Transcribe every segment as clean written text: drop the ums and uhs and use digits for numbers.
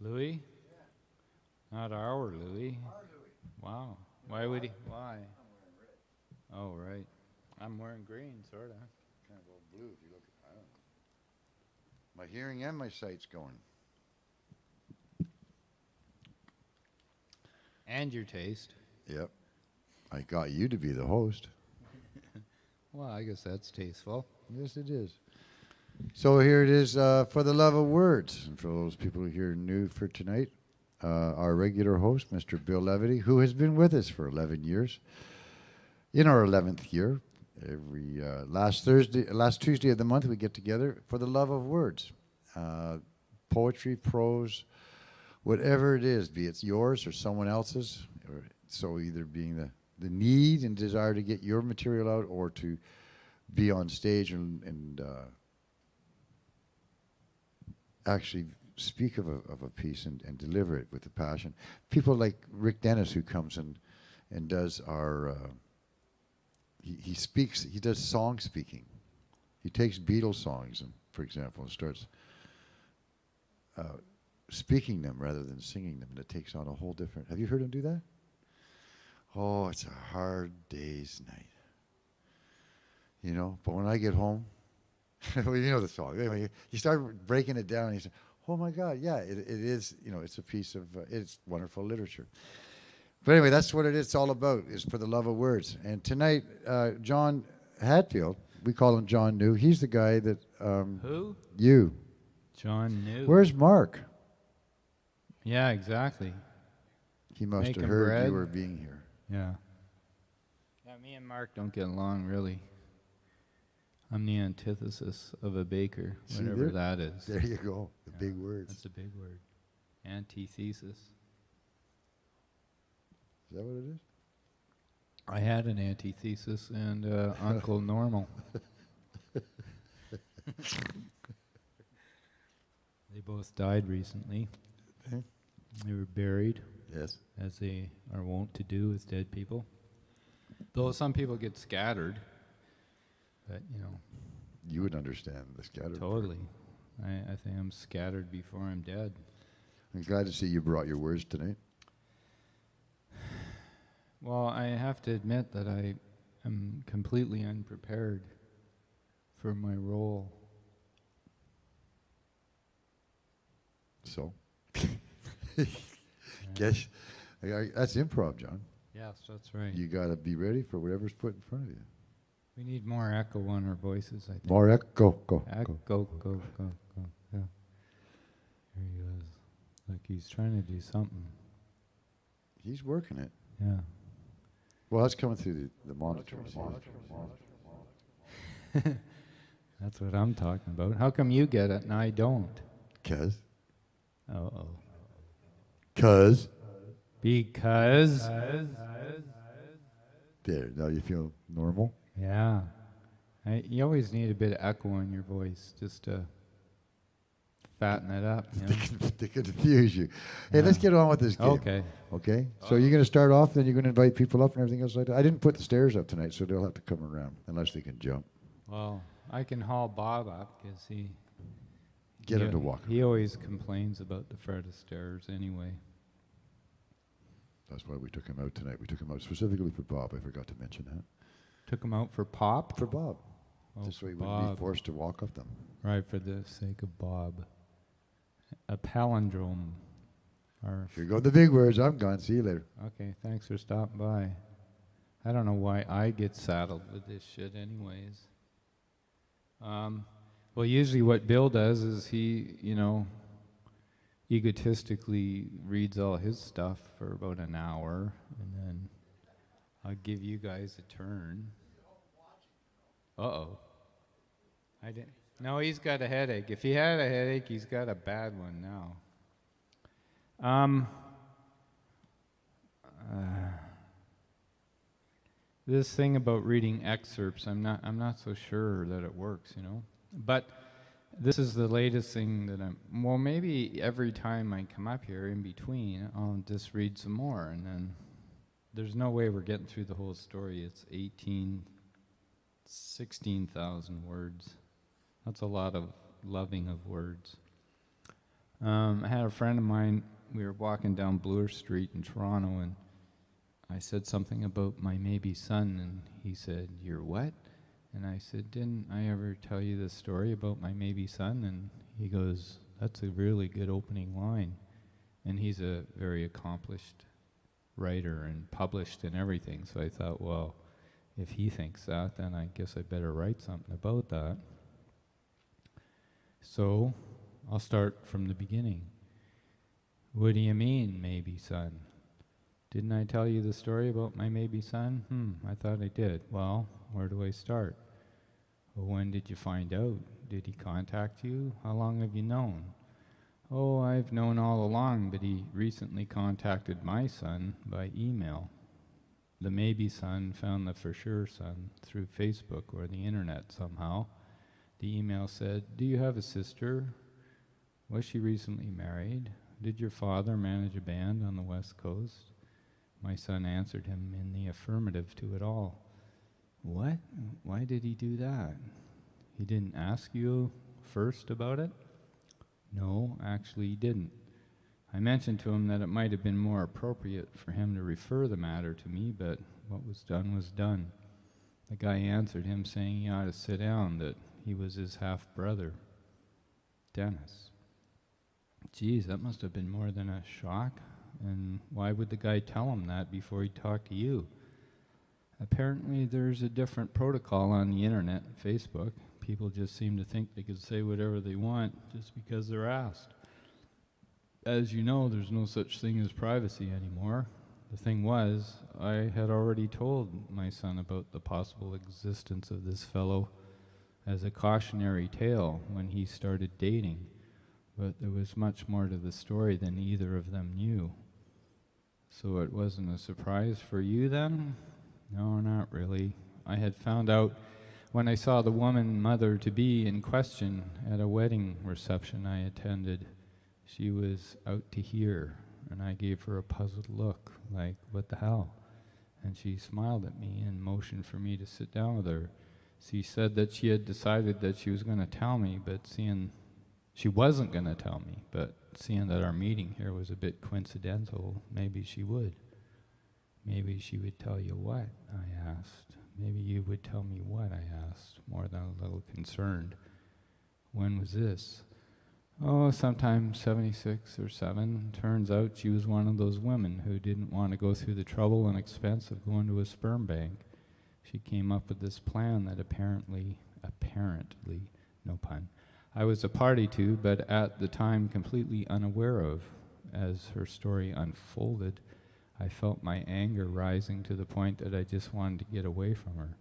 Louis? Not our Louis. Wow. Why would he? Why? Oh, right. I'm wearing green, sort of. Kind of all blue if you look at, I don't know. My hearing and my sight's going. And your taste. Yep. I got you to be the host. Well, I guess that's tasteful. Yes, it is. So here it is for the love of words. And for those people here new for tonight, our regular host, Mr. Bill Levity, who has been with us for 11 years, in our 11th year. Every last Tuesday of the month, we get together for the love of words. Poetry, prose, whatever it is, be it yours or someone else's. Or so either being the need and desire to get your material out or to be on stage and actually speak of a piece and deliver it with a passion. People like Rick Dennis, who comes and does our, he speaks, he does song speaking. He takes Beatles songs, and, for example, and starts speaking them rather than singing them, and it takes on a whole different, have you heard him do that? Oh, it's a hard day's night. You know, but when I get home, well, you know the song. Anyway, you start breaking it down, and you say, oh my God, yeah, it is, you know, it's a piece of, it's wonderful literature. But anyway, that's what it's all about, is for the love of words. And tonight, John Hatfield, we call him John New, he's the guy that... Who? You. John New. Where's Mark? Yeah, exactly. He must Making have heard bread. you were being here. Yeah. Yeah, me and Mark don't get along, really. I'm the antithesis of a baker, See whatever there? that is. There you go, the big words. That's a big word. Antithesis. Is that what it is? I had an antithesis and Uncle Normal. They both died recently. Okay. They were buried, Yes. as they are wont to do with dead people. Though some people get scattered, but you know. You would understand the scattered part. Totally. I think I'm scattered before I'm dead. I'm glad to see you brought your words tonight. Well, I have to admit that I am completely unprepared for my role. So, guess that's improv, John. Yes, that's right. You got to be ready for whatever's put in front of you. We need more echo on our voices, I think. More echo, go. Echo, go. Yeah. Here he goes. Like he's trying to do something. He's working it. Yeah. Well, that's coming through the monitors. That's what I'm talking about. How come you get it and I don't? Cause. Uh-oh. Cause. Because. There, now you feel normal? Yeah. You always need a bit of echo in your voice just to fatten it up. You know? They could confuse you. Hey, let's get on with this game. Okay. Okay? So you're going to start off, then you're going to invite people up and everything else like that? I didn't put the stairs up tonight, so they'll have to come around, unless they can jump. Well, I can haul Bob up because he... Get him to walk. He always complains about the Fred stairs anyway. That's why we took him out tonight. We took him out specifically for Bob. I forgot to mention that. Took him out for Pop? For Bob. Oh, This way he Bob. wouldn't be forced to walk up them. Right, for the sake of Bob. A palindrome. Or Here go the big words. I'm gone. See you later. okay, thanks for stopping by. I don't know why I get saddled with this shit anyways. Well, usually what Bill does is he, you know, egotistically reads all his stuff for about an hour, and then I'll give you guys a turn. Uh-oh. I didn't. No, he's got a headache. If he had a headache, he's got a bad one now. This thing about reading excerpts, I'm not so sure that it works, you know. But this is the latest thing that well, maybe every time I come up here in between, I'll just read some more, and then there's no way we're getting through the whole story. It's 16,000 words. That's a lot of loving of words. I had a friend of mine, we were walking down Bloor Street in Toronto, and I said something about my maybe son, and he said, "Your what?" And I said, "Didn't I ever tell you this story about my maybe son?" And he goes, "That's a really good opening line." And he's a very accomplished writer and published and everything, so I thought, well, if he thinks that, then I guess I better write something about that. So I'll start from the beginning. What do you mean, maybe son? Didn't I tell you the story about my maybe son? I thought I did. Well, where do I start? Well, when did you find out? Did he contact you? How long have you known? Oh, I've known all along, but he recently contacted my son by email. The maybe son found the for sure son through Facebook or the internet somehow. The email said, "Do you have a sister? Was she recently married? Did your father manage a band on the West Coast?" My son answered him in the affirmative to it all. What? Why did he do that? He didn't ask you first about it? No, actually he didn't. I mentioned to him that it might have been more appropriate for him to refer the matter to me, but what was done was done. The guy answered him saying he ought to sit down, that he was his half-brother, Dennis. Geez, that must have been more than a shock. And why would the guy tell him that before he talked to you? Apparently there's a different protocol on the internet, Facebook. People just seem to think they can say whatever they want just because they're asked. As you know, there's no such thing as privacy anymore. The thing was, I had already told my son about the possible existence of this fellow as a cautionary tale when he started dating, but there was much more to the story than either of them knew. So it wasn't a surprise for you then? No, not really. I had found out when I saw the woman mother-to-be in question at a wedding reception I attended. She was out to hear, and I gave her a puzzled look, like, what the hell? And she smiled at me and motioned for me to sit down with her. She said that she had decided that she was going to tell me, but she wasn't going to tell me, but seeing that our meeting here was a bit coincidental, maybe she would. Maybe she would tell you what, I asked. Maybe you would tell me what, I asked, more than a little concerned. When was this? Oh, sometime 76 or 7. Turns out she was one of those women who didn't want to go through the trouble and expense of going to a sperm bank. She came up with this plan that apparently, no pun, I was a party to, but at the time completely unaware of. As her story unfolded, I felt my anger rising to the point that I just wanted to get away from her.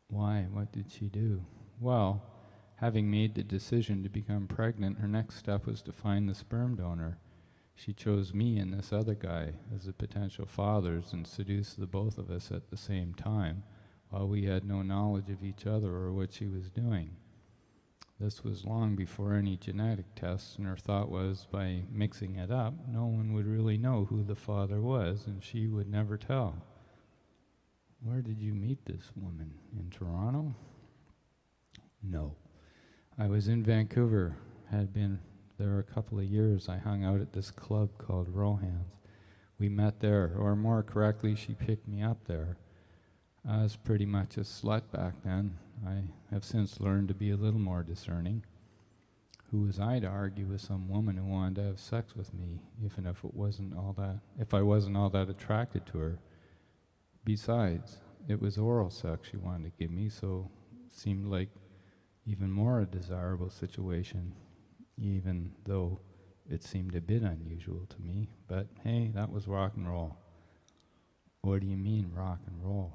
Why? What did she do? Well, having made the decision to become pregnant, her next step was to find the sperm donor. She chose me and this other guy as the potential fathers and seduced the both of us at the same time, while we had no knowledge of each other or what she was doing. This was long before any genetic tests, and her thought was, by mixing it up, no one would really know who the father was, and she would never tell. Where did you meet this woman? In Toronto? No. I was in Vancouver, had been there a couple of years. I hung out at this club called Rohan's. We met there, or more correctly, she picked me up there. I was pretty much a slut back then. I have since learned to be a little more discerning. Who was I to argue with some woman who wanted to have sex with me, even if I wasn't all that attracted to her? Besides, it was oral sex she wanted to give me, so it seemed like even more a desirable situation, even though it seemed a bit unusual to me. But hey, that was rock and roll. What do you mean, rock and roll?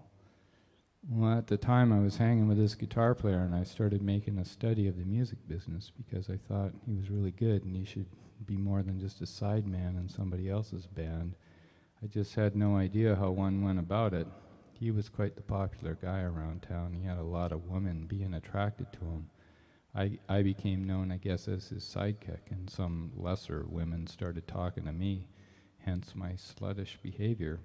Well, at the time I was hanging with this guitar player, and I started making a study of the music business because I thought he was really good and he should be more than just a sideman in somebody else's band. I just had no idea how one went about it. He was quite the popular guy around town. He had a lot of women being attracted to him. I became known, I guess, as his sidekick, and some lesser women started talking to me, hence my sluttish behavior.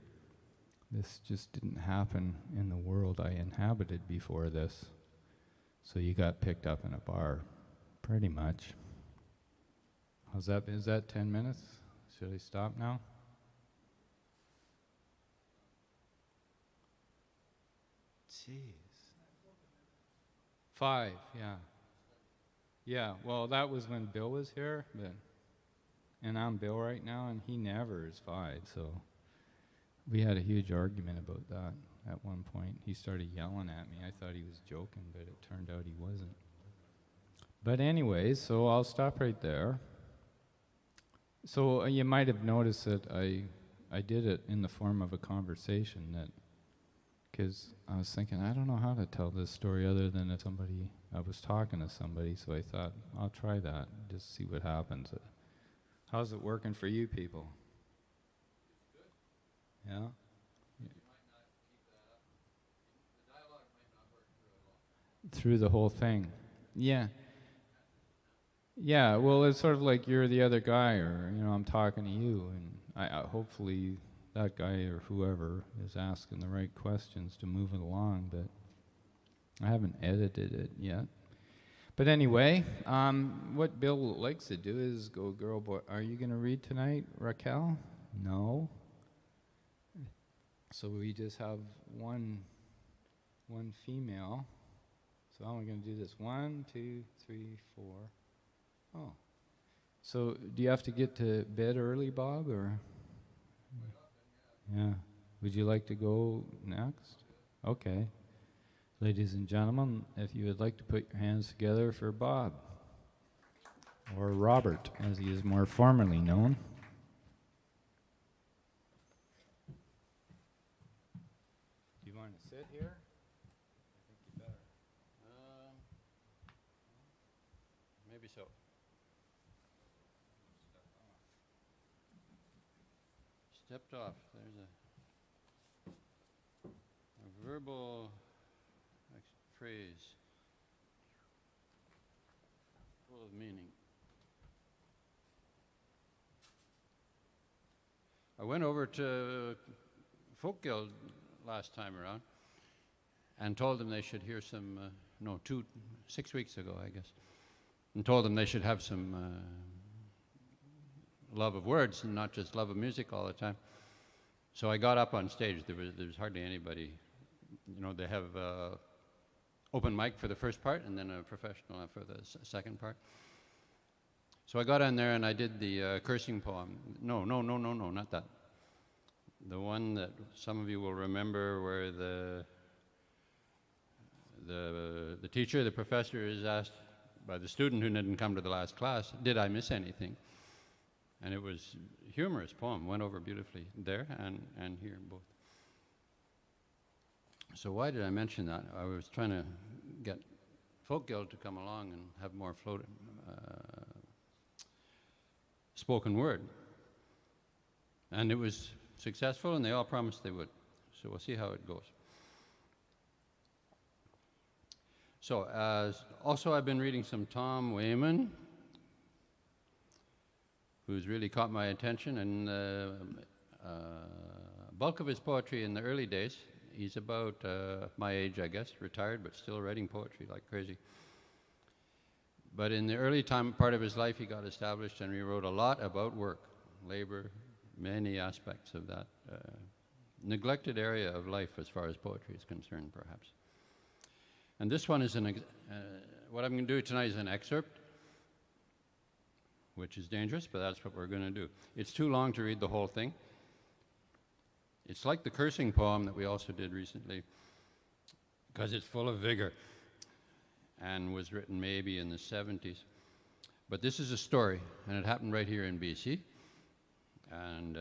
This just didn't happen in the world I inhabited before this. So you got picked up in a bar, pretty much. How's that? Is that 10 minutes? Should I stop now? Jeez. 5, yeah. Yeah, well, that was when Bill was here, and I'm Bill right now, and he never is 5, so we had a huge argument about that at one point. He started yelling at me. I thought he was joking, but it turned out he wasn't. But anyways, so I'll stop right there. So you might have noticed that I did it in the form of a conversation, that because I was thinking, I don't know how to tell this story other than if I was talking to somebody, so I thought, I'll try that, just see what happens. How's it working for you people? Yeah? You might not keep that up. The dialogue might not work through the whole thing. Yeah. Yeah, well, it's sort of like you're the other guy, or, I'm talking to you, and I hopefully that guy or whoever is asking the right questions to move it along, but I haven't edited it yet. But anyway, what Bill likes to do is go, girl, boy, are you going to read tonight, Raquel? No. So we just have one female. So I'm going to do this. 1, 2, 3, 4. Oh. So do you have to get to bed early, Bob, or? Yeah. Would you like to go next? Okay. Ladies and gentlemen, if you would like to put your hands together for Bob, or Robert, as he is more formally known. Do you want to sit here? I think you better. Maybe so. Stepped off. There's a verbal phrase full of meaning. I went over to Folk Guild last time around and told them they should hear some, 6 weeks ago, I guess, and told them they should have some love of words and not just love of music all the time. So I got up on stage. There was hardly anybody. They have open mic for the first part and then a professional for the second part. So I got on there and I did the cursing poem. No, not that. The one that some of you will remember, where the teacher, the professor, is asked by the student who didn't come to the last class, did I miss anything? And it was a humorous poem, went over beautifully there and here both. So why did I mention that? I was trying to get Folk Guild to come along and have more spoken word. And it was successful, and they all promised they would. So we'll see how it goes. So also I've been reading some Tom Wayman, who's really caught my attention, and bulk of his poetry in the early days. He's about my age, I guess, retired, but still writing poetry like crazy. But in the early part of his life, he got established, and he wrote a lot about work, labor, many aspects of that neglected area of life as far as poetry is concerned, perhaps. And this one is what I'm going to do tonight is an excerpt, which is dangerous, but that's what we're going to do. It's too long to read the whole thing. It's like the cursing poem that we also did recently, because it's full of vigor and was written maybe in the 70s. But this is a story, and it happened right here in BC. And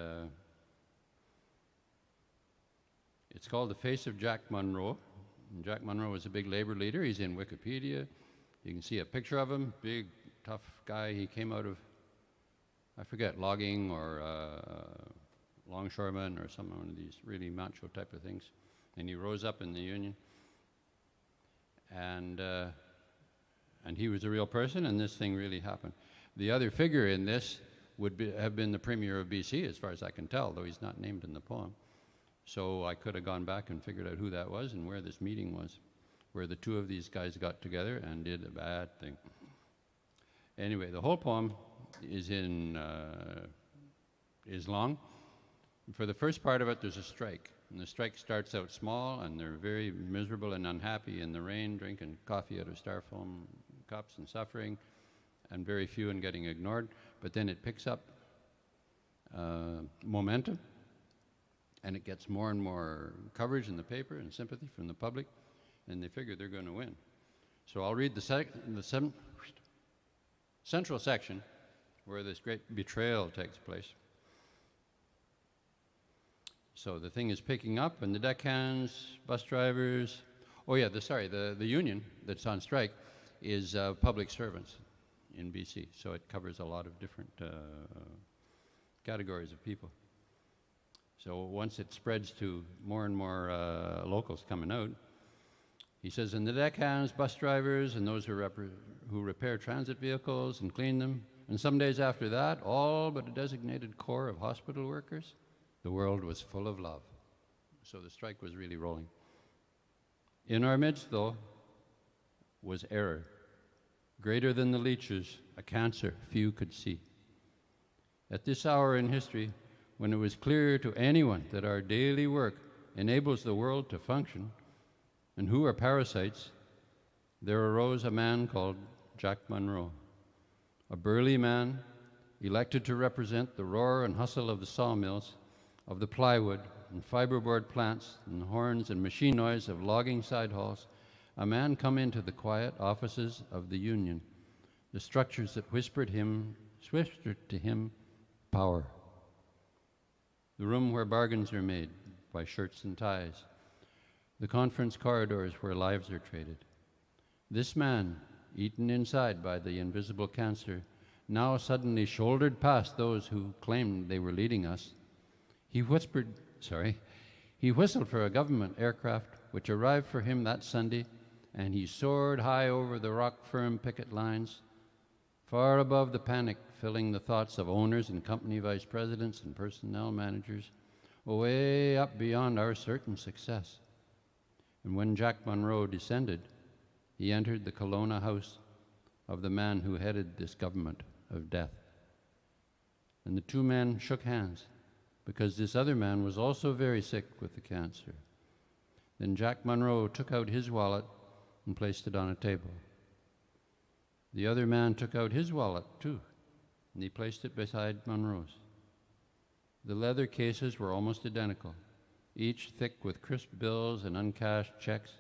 it's called The Face of Jack Munro. And Jack Munro was a big labor leader. He's in Wikipedia. You can see a picture of him, big, tough guy. He came out of, I forget, logging or longshoreman or some one of these really macho type of things. And he rose up in the union. And he was a real person, and this thing really happened. The other figure in this would have been the Premier of BC, as far as I can tell, though he's not named in the poem. So I could have gone back and figured out who that was and where this meeting was, where the two of these guys got together and did a bad thing. Anyway, the whole poem is long. For the first part of it, there's a strike. And the strike starts out small, and they're very miserable and unhappy in the rain, drinking coffee out of styrofoam cups and suffering, and very few and getting ignored. But then it picks up momentum, and it gets more and more coverage in the paper and sympathy from the public, and they figure they're going to win. So I'll read the central section where this great betrayal takes place. So the thing is picking up, and the deckhands, bus drivers, the union that's on strike is public servants in BC. So it covers a lot of different categories of people. So once it spreads to more and more locals coming out, he says, and the deckhands, bus drivers, and those who repair transit vehicles and clean them, and some days after that, all but a designated corps of hospital workers, the world was full of love. So the strike was really rolling. In our midst, though, was error, greater than the leeches, a cancer few could see. At this hour in history, when it was clear to anyone that our daily work enables the world to function, and who are parasites, there arose a man called Jack Monroe, a burly man elected to represent the roar and hustle of the sawmills, of the plywood and fiberboard plants and the horns and machine noise of logging side halls, a man come into the quiet offices of the union, the structures that whispered to him power. The room where bargains are made by shirts and ties, the conference corridors where lives are traded. This man, eaten inside by the invisible cancer, now suddenly shouldered past those who claimed they were leading us. He whistled for a government aircraft which arrived for him that Sunday, and he soared high over the rock firm picket lines, far above the panic filling the thoughts of owners and company vice presidents and personnel managers, way up beyond our certain success. And when Jack Monroe descended, he entered the Kelowna house of the man who headed this government of death. And the two men shook hands, because this other man was also very sick with the cancer. Then Jack Monroe took out his wallet and placed it on a table. The other man took out his wallet too, and he placed it beside Monroe's. The leather cases were almost identical, each thick with crisp bills and uncashed checks.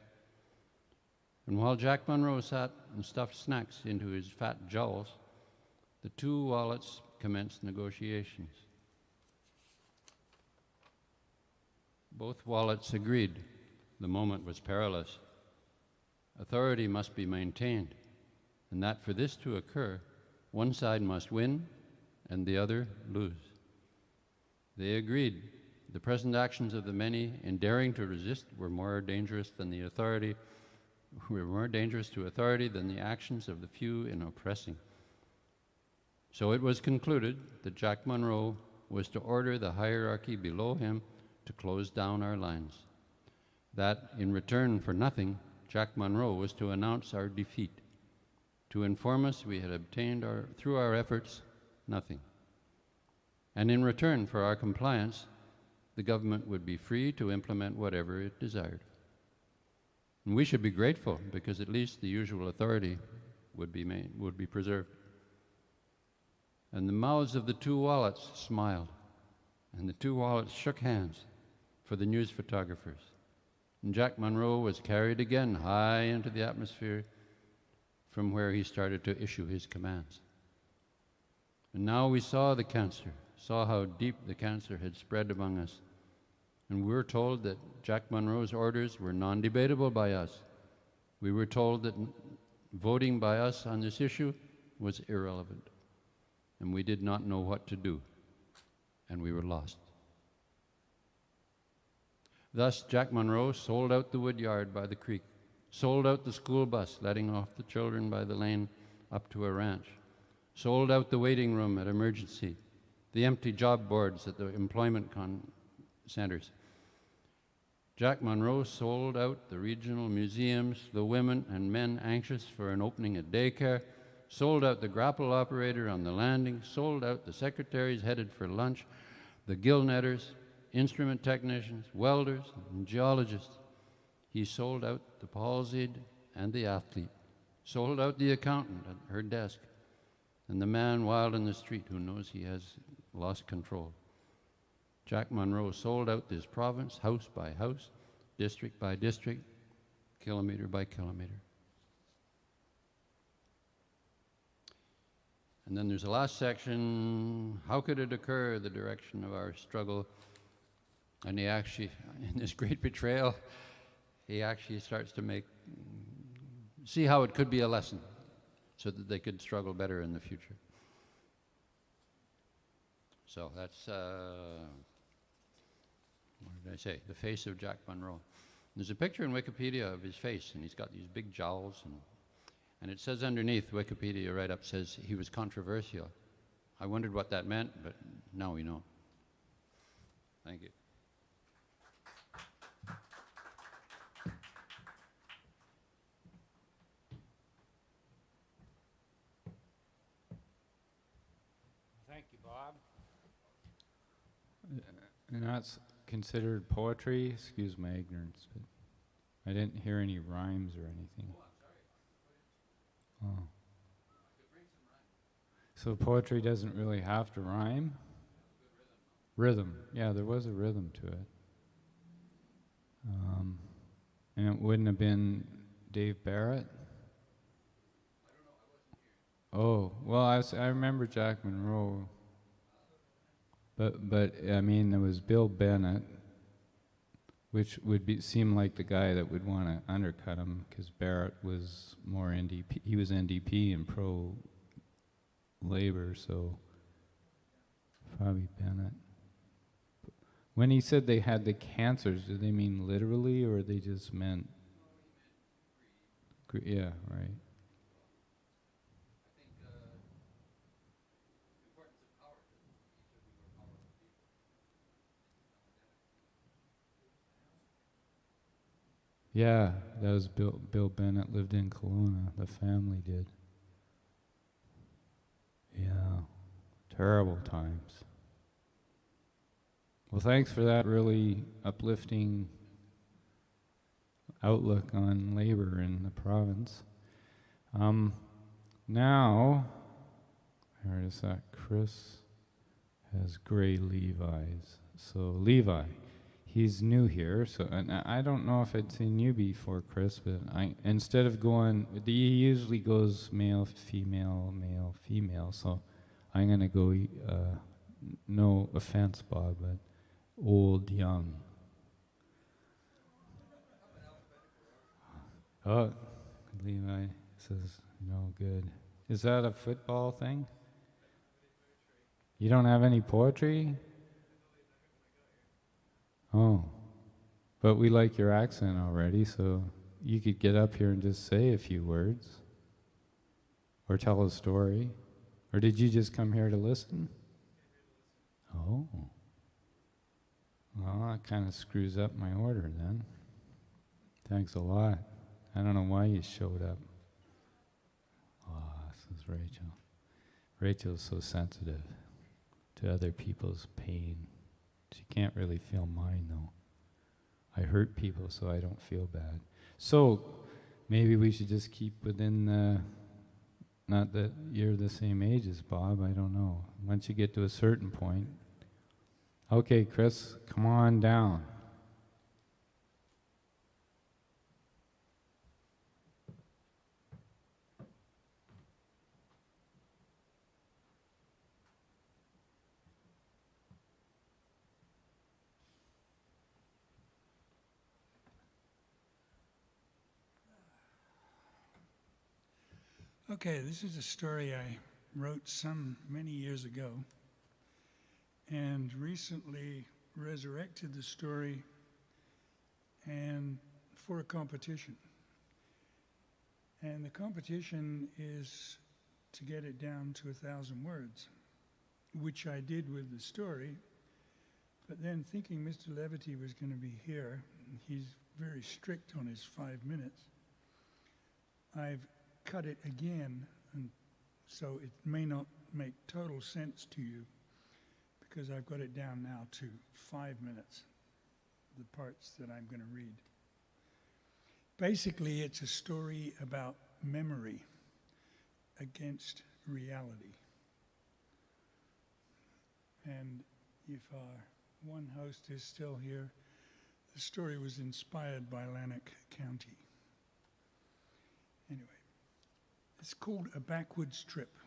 And while Jack Monroe sat and stuffed snacks into his fat jowls, the two wallets commenced negotiations. Both wallets agreed the moment was perilous. Authority must be maintained, and that for this to occur, one side must win and the other lose. They agreed the present actions of the many in daring to resist were more dangerous to authority than the actions of the few in oppressing. So it was concluded that Jack Monroe was to order the hierarchy below him to close down our lines. That, in return for nothing, Jack Monroe was to announce our defeat, to inform us we had obtained through our efforts nothing. And in return for our compliance, the government would be free to implement whatever it desired. And we should be grateful, because at least the usual authority would be preserved. And the mouths of the two wallets smiled, and the two wallets shook hands for the news photographers. And Jack Monroe was carried again high into the atmosphere, from where he started to issue his commands. And now we saw the cancer, saw how deep the cancer had spread among us. And we were told that Jack Monroe's orders were non-debatable by us. We were told that voting by us on this issue was irrelevant. And we did not know what to do. And we were lost. Thus, Jack Monroe sold out the woodyard by the creek, sold out the school bus letting off the children by the lane up to a ranch, sold out the waiting room at emergency, the empty job boards at the employment centers. Jack Monroe sold out the regional museums, the women and men anxious for an opening at daycare, sold out the grapple operator on the landing, sold out the secretaries headed for lunch, the gill netters, instrument technicians, welders, and geologists. He sold out the palsied and the athlete, sold out the accountant at her desk, and the man wild in the street who knows he has lost control. Jack Monroe sold out this province, house by house, district by district, kilometer by kilometer. And then there's the last section, how could it occur, the direction of our struggle? And he actually, in this great betrayal, he actually starts to see how it could be a lesson so that they could struggle better in the future. So that's, what did I say? The face of Jack Monroe. There's a picture in Wikipedia of his face, and he's got these big jowls, and it says underneath, Wikipedia right up says he was controversial. I wondered what that meant, but now we know. Thank you. Thank you, Bob. And that's considered poetry? Excuse my ignorance, but I didn't hear any rhymes or anything. Oh. So poetry doesn't really have to rhyme? Rhythm. Yeah, there was a rhythm to it. And it wouldn't have been Dave Barrett? Oh, well, I remember Jack Monroe, but I mean, there was Bill Bennett, which would seem like the guy that would want to undercut him, because Barrett was more NDP. He was NDP and pro-labor, so probably Bennett. When he said they had the cancers, did they mean literally, or they just meant? Yeah, right. Yeah, that was Bill Bennett lived in Kelowna. The family did. Yeah, terrible times. Well, thanks for that really uplifting outlook on labor in the province. Now, where is that? Chris has gray Levi's. So Levi. He's new here, so and I don't know if I'd seen you before, Chris, but instead of going, he usually goes male, female, so I'm going to go, no offense, Bob, but old, young. Oh, Levi says, no good. Is that a football thing? You don't have any poetry? Oh, but we like your accent already, so you could get up here and just say a few words, or tell a story, or did you just come here to listen? Oh, well, that kind of screws up my order then. Thanks a lot. I don't know why you showed up. Oh, this is Rachel. Rachel's so sensitive to other people's pain. She can't really feel mine, though. I hurt people, so I don't feel bad. So, maybe we should just keep within the, not that you're the same age as Bob, I don't know. Once you get to a certain point. Okay, Chris, come on down. Okay, this is a story I wrote many years ago, and recently resurrected the story and for a competition. And the competition is to get it down to 1,000 words, which I did with the story, but then thinking Mr. Levity was going to be here, he's very strict on his 5 minutes, I've cut it again and so it may not make total sense to you because I've got it down now to 5 minutes, the parts that I'm going to read. Basically, it's a story about memory against reality. And if our one host is still here, the story was inspired by Lanark County. Anyway, it's called A Backwoods Trip.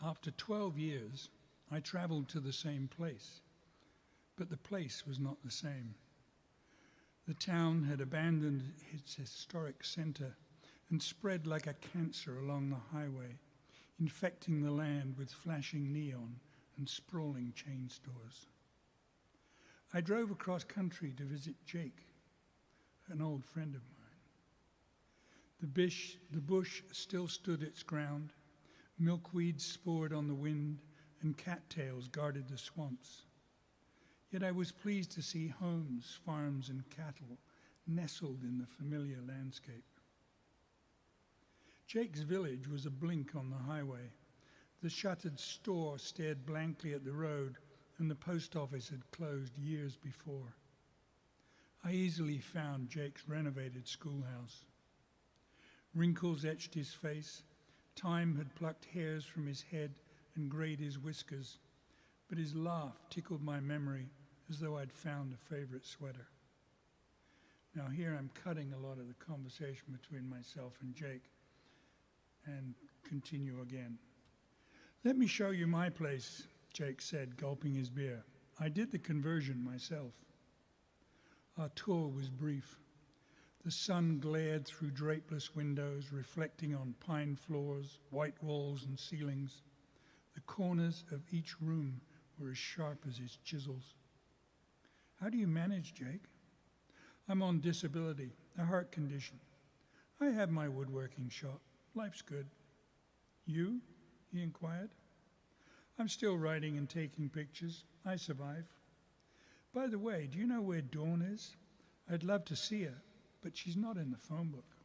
After 12 years, I traveled to the same place, but the place was not the same. The town had abandoned its historic center and spread like a cancer along the highway, infecting the land with flashing neon and sprawling chain stores. I drove across country to visit Jake, an old friend of mine. The bush still stood its ground, milkweeds spored on the wind, and cattails guarded the swamps. Yet I was pleased to see homes, farms, and cattle nestled in the familiar landscape. Jake's village was a blink on the highway. The shuttered store stared blankly at the road, and the post office had closed years before. I easily found Jake's renovated schoolhouse. Wrinkles etched his face. Time had plucked hairs from his head and grayed his whiskers, but his laugh tickled my memory as though I'd found a favorite sweater. Now here I'm cutting a lot of the conversation between myself and Jake and continue again. "Let me show you my place," Jake said, gulping his beer. "I did the conversion myself." Our tour was brief. The sun glared through drapeless windows, reflecting on pine floors, white walls, and ceilings. The corners of each room were as sharp as his chisels. "How do you manage, Jake?" "I'm on disability, a heart condition. I have my woodworking shop. Life's good." "You?" he inquired. "I'm still writing and taking pictures. I survive. By the way, do you know where Dawn is? I'd love to see her, but she's not in the phone book."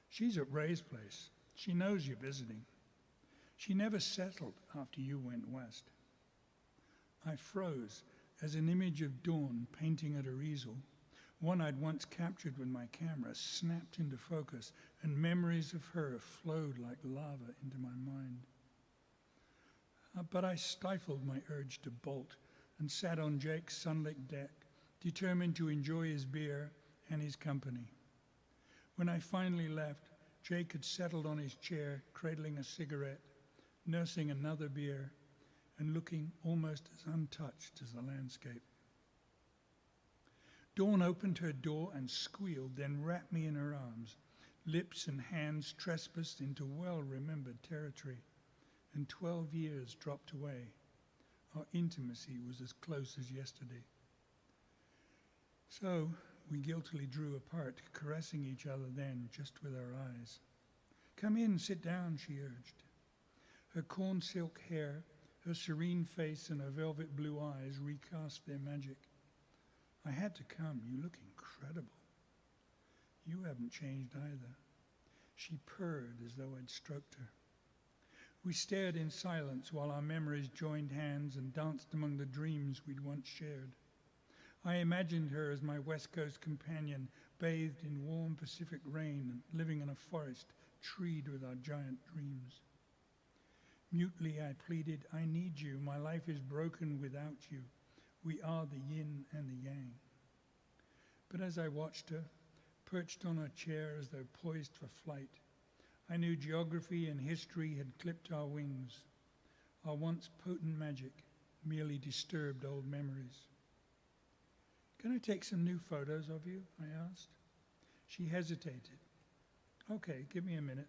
"She's at Ray's place. She knows you're visiting. She never settled after you went west." I froze as an image of Dawn painting at her easel, one I'd once captured with my camera, snapped into focus, and memories of her flowed like lava into my mind. But I stifled my urge to bolt and sat on Jake's sunlit deck, determined to enjoy his beer and his company. When I finally left, Jake had settled on his chair, cradling a cigarette, nursing another beer, and looking almost as untouched as the landscape. Dawn opened her door and squealed, then wrapped me in her arms. Lips and hands trespassed into well-remembered territory, and 12 years dropped away. Our intimacy was as close as yesterday. So we guiltily drew apart, caressing each other then just with our eyes. "Come in, sit down," she urged. Her corn silk hair, her serene face, and her velvet blue eyes recast their magic. "I had to come. You look incredible." "You haven't changed either." She purred as though I'd stroked her. We stared in silence while our memories joined hands and danced among the dreams we'd once shared. I imagined her as my West Coast companion, bathed in warm Pacific rain and living in a forest treed with our giant dreams. Mutely I pleaded, "I need you. My life is broken without you. We are the yin and the yang." But as I watched her, perched on her chair as though poised for flight, I knew geography and history had clipped our wings. Our once potent magic merely disturbed old memories. "Can I take some new photos of you?" I asked. She hesitated. "Okay, give me a minute."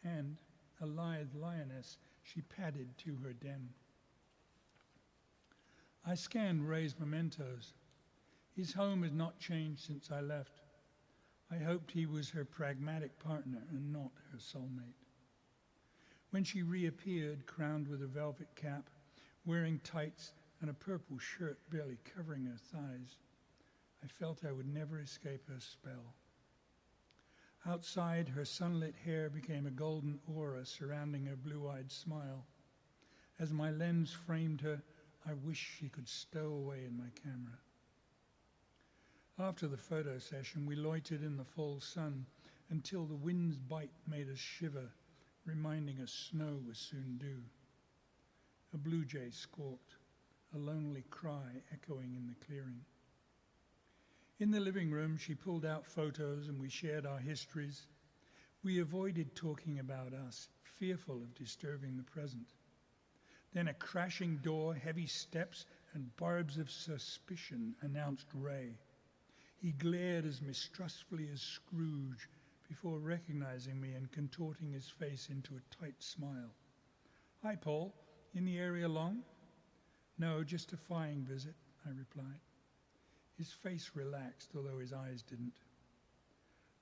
And, a lithe lioness, she padded to her den. I scanned Ray's mementos. His home had not changed since I left. I hoped he was her pragmatic partner and not her soulmate. When she reappeared, crowned with a velvet cap, wearing tights and a purple shirt barely covering her thighs, I felt I would never escape her spell. Outside, her sunlit hair became a golden aura surrounding her blue-eyed smile. As my lens framed her, I wished she could stow away in my camera. After the photo session, we loitered in the fall sun until the wind's bite made us shiver, reminding us snow was soon due. A blue jay squawked, a lonely cry echoing in the clearing. In the living room, she pulled out photos and we shared our histories. We avoided talking about us, fearful of disturbing the present. Then a crashing door, heavy steps, and barbs of suspicion announced Ray. He glared as mistrustfully as Scrooge before recognizing me and contorting his face into a tight smile. "Hi, Paul. In the area long?" "No, just a flying visit," I replied. His face relaxed, although his eyes didn't.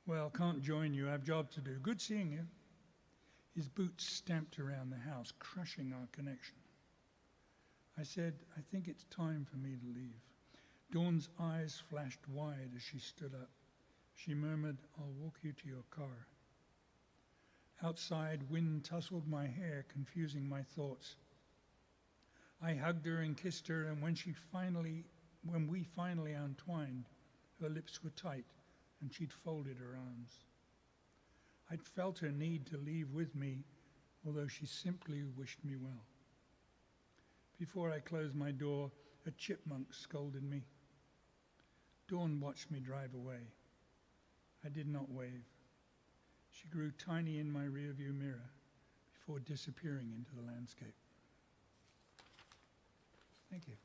"Well, can't join you. I've job to do. Good seeing you." His boots stamped around the house, crushing our connection. I said, "I think it's time for me to leave." Dawn's eyes flashed wide as she stood up. She murmured, "I'll walk you to your car." Outside, wind tousled my hair, confusing my thoughts. I hugged her and kissed her, and when we finally untwined, her lips were tight and she'd folded her arms. I'd felt her need to leave with me, although she simply wished me well. Before I closed my door, a chipmunk scolded me. Dawn watched me drive away. I did not wave. She grew tiny in my rearview mirror before disappearing into the landscape. Thank you.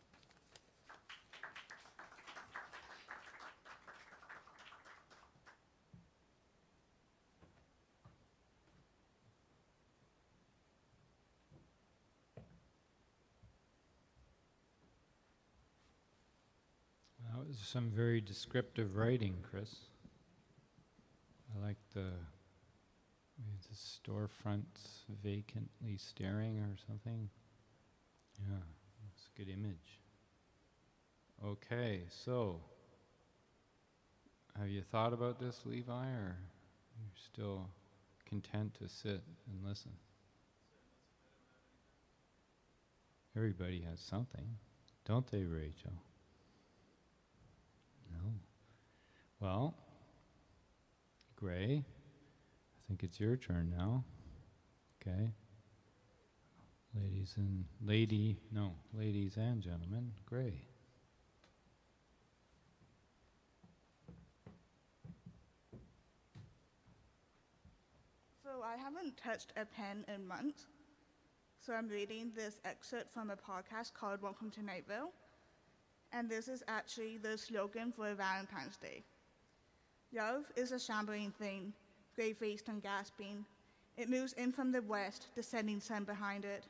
That was some very descriptive writing, Chris. I like the storefronts vacantly staring or something. Yeah, that's a good image. Okay, so have you thought about this, Levi, or you're still content to sit and listen? Everybody has something, don't they, Rachel? No. Well, Gray, I think it's your turn now. Okay. Ladies and gentlemen, Gray. So I haven't touched a pen in months. So I'm reading this excerpt from a podcast called Welcome to Nightville. And this is actually the slogan for Valentine's Day. Love is a shambling thing, gray-faced and gasping. It moves in from the west, the setting sun behind it.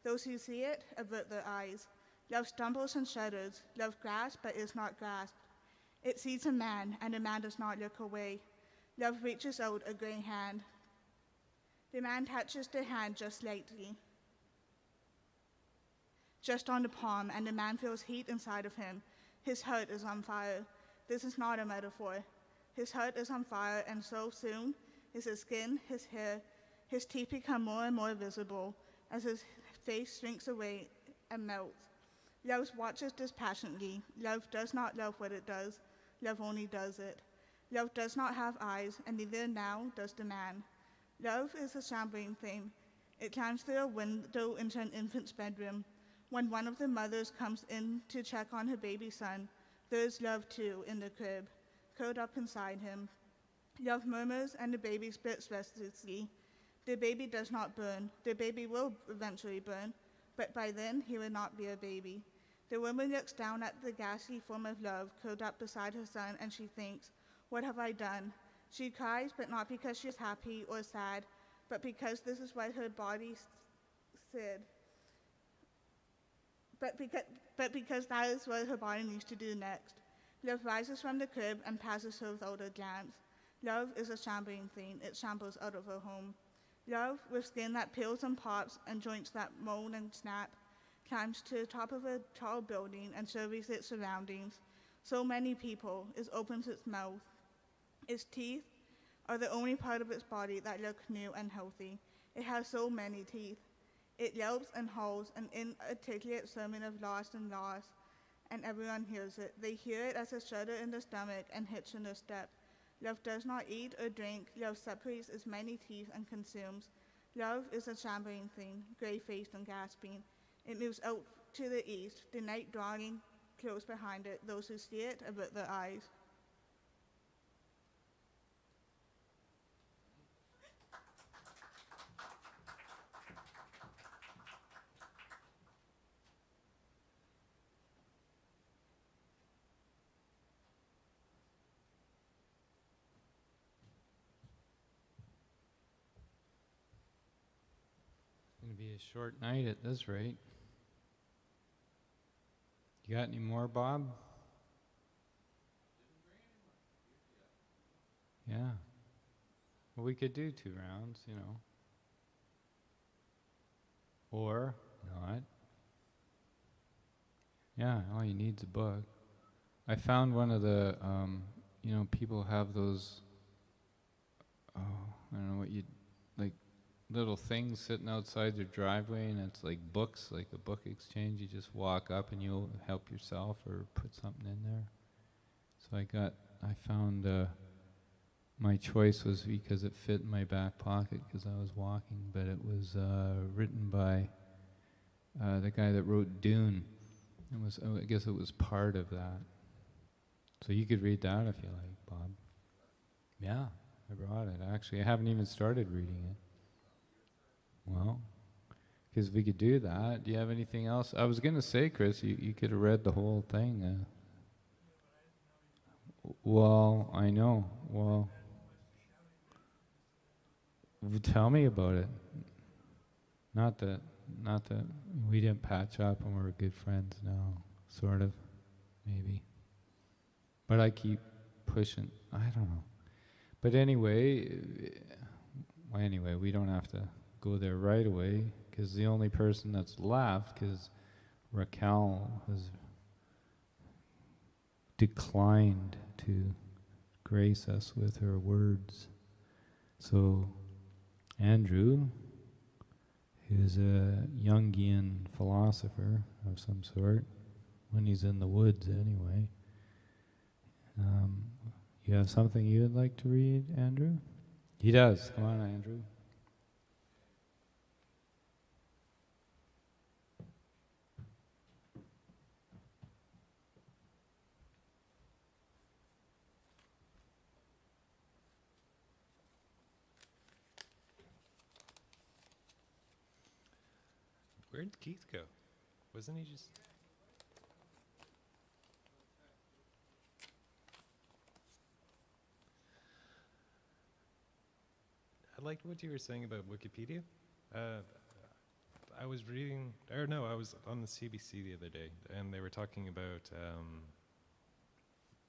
Those who see it avert their eyes. Love stumbles and shudders. Love grasps but is not grasped. It sees a man, and the man does not look away. Love reaches out a gray hand. The man touches the hand just lightly, just on the palm, and the man feels heat inside of him. His heart is on fire. This is not a metaphor. His heart is on fire, and so soon is his skin, his hair, his teeth become more and more visible as his face shrinks away and melts. Love watches dispassionately. Love does not love what it does. Love only does it. Love does not have eyes, and neither now does the man. Love is a shambling thing. It climbs through a window into an infant's bedroom. When one of the mothers comes in to check on her baby son, there is love too in the crib, curled up inside him. Love murmurs and the baby splits restlessly. The baby does not burn. The baby will eventually burn, but by then he will not be a baby. The woman looks down at the ghastly form of love curled up beside her son, and she thinks, "What have I done?" She cries, but not because she is happy or sad, but because this is what her body said. But because that is what her body needs to do next. Love rises from the crib and passes her without a glance. Love is a shambling thing. It shambles out of her home. Love, with skin that peels and pops and joints that moan and snap, climbs to the top of a tall building and surveys its surroundings. So many people, it opens its mouth. Its teeth are the only part of its body that looks new and healthy. It has so many teeth. It yelps and howls an inarticulate sermon of loss and loss, and everyone hears it. They hear it as a shudder in the stomach and hitch in the step. Love does not eat or drink. Love separates its many teeth and consumes. Love is a champering thing, gray-faced and gasping. It moves out to the east, the night drawing close behind it. Those who see it avert their eyes. It's going to be a short night at this rate. You got any more, Bob? Yeah. Well, we could do 2 rounds, you know. Or not. Yeah, all you need's a book. I found one of the, people have those, I don't know what you'd, like, little things sitting outside their driveway, and it's like books, like a book exchange. You just walk up and you'll help yourself or put something in there. So I found, my choice was because it fit in my back pocket because I was walking, but it was written by the guy that wrote Dune. I guess it was part of that. So you could read that if you like, Bob. Yeah, I brought it. Actually, I haven't even started reading it. Well, because we could do that. Do you have anything else? I was going to say, Chris, you could have read the whole thing. Well, I know. Well, tell me about it. Not that we didn't patch up and we're good friends now, sort of, maybe. But I keep pushing. I don't know. But anyway, we don't have to go there right away, because the only person that's left, because Raquel has declined to grace us with her words. So Andrew, who's a Jungian philosopher of some sort, when he's in the woods anyway. You have something you would like to read, Andrew? He does. Come on, Andrew. Where did Keith go? Wasn't he just... I liked what you were saying about Wikipedia. I was reading, I was on the CBC the other day, and they were talking about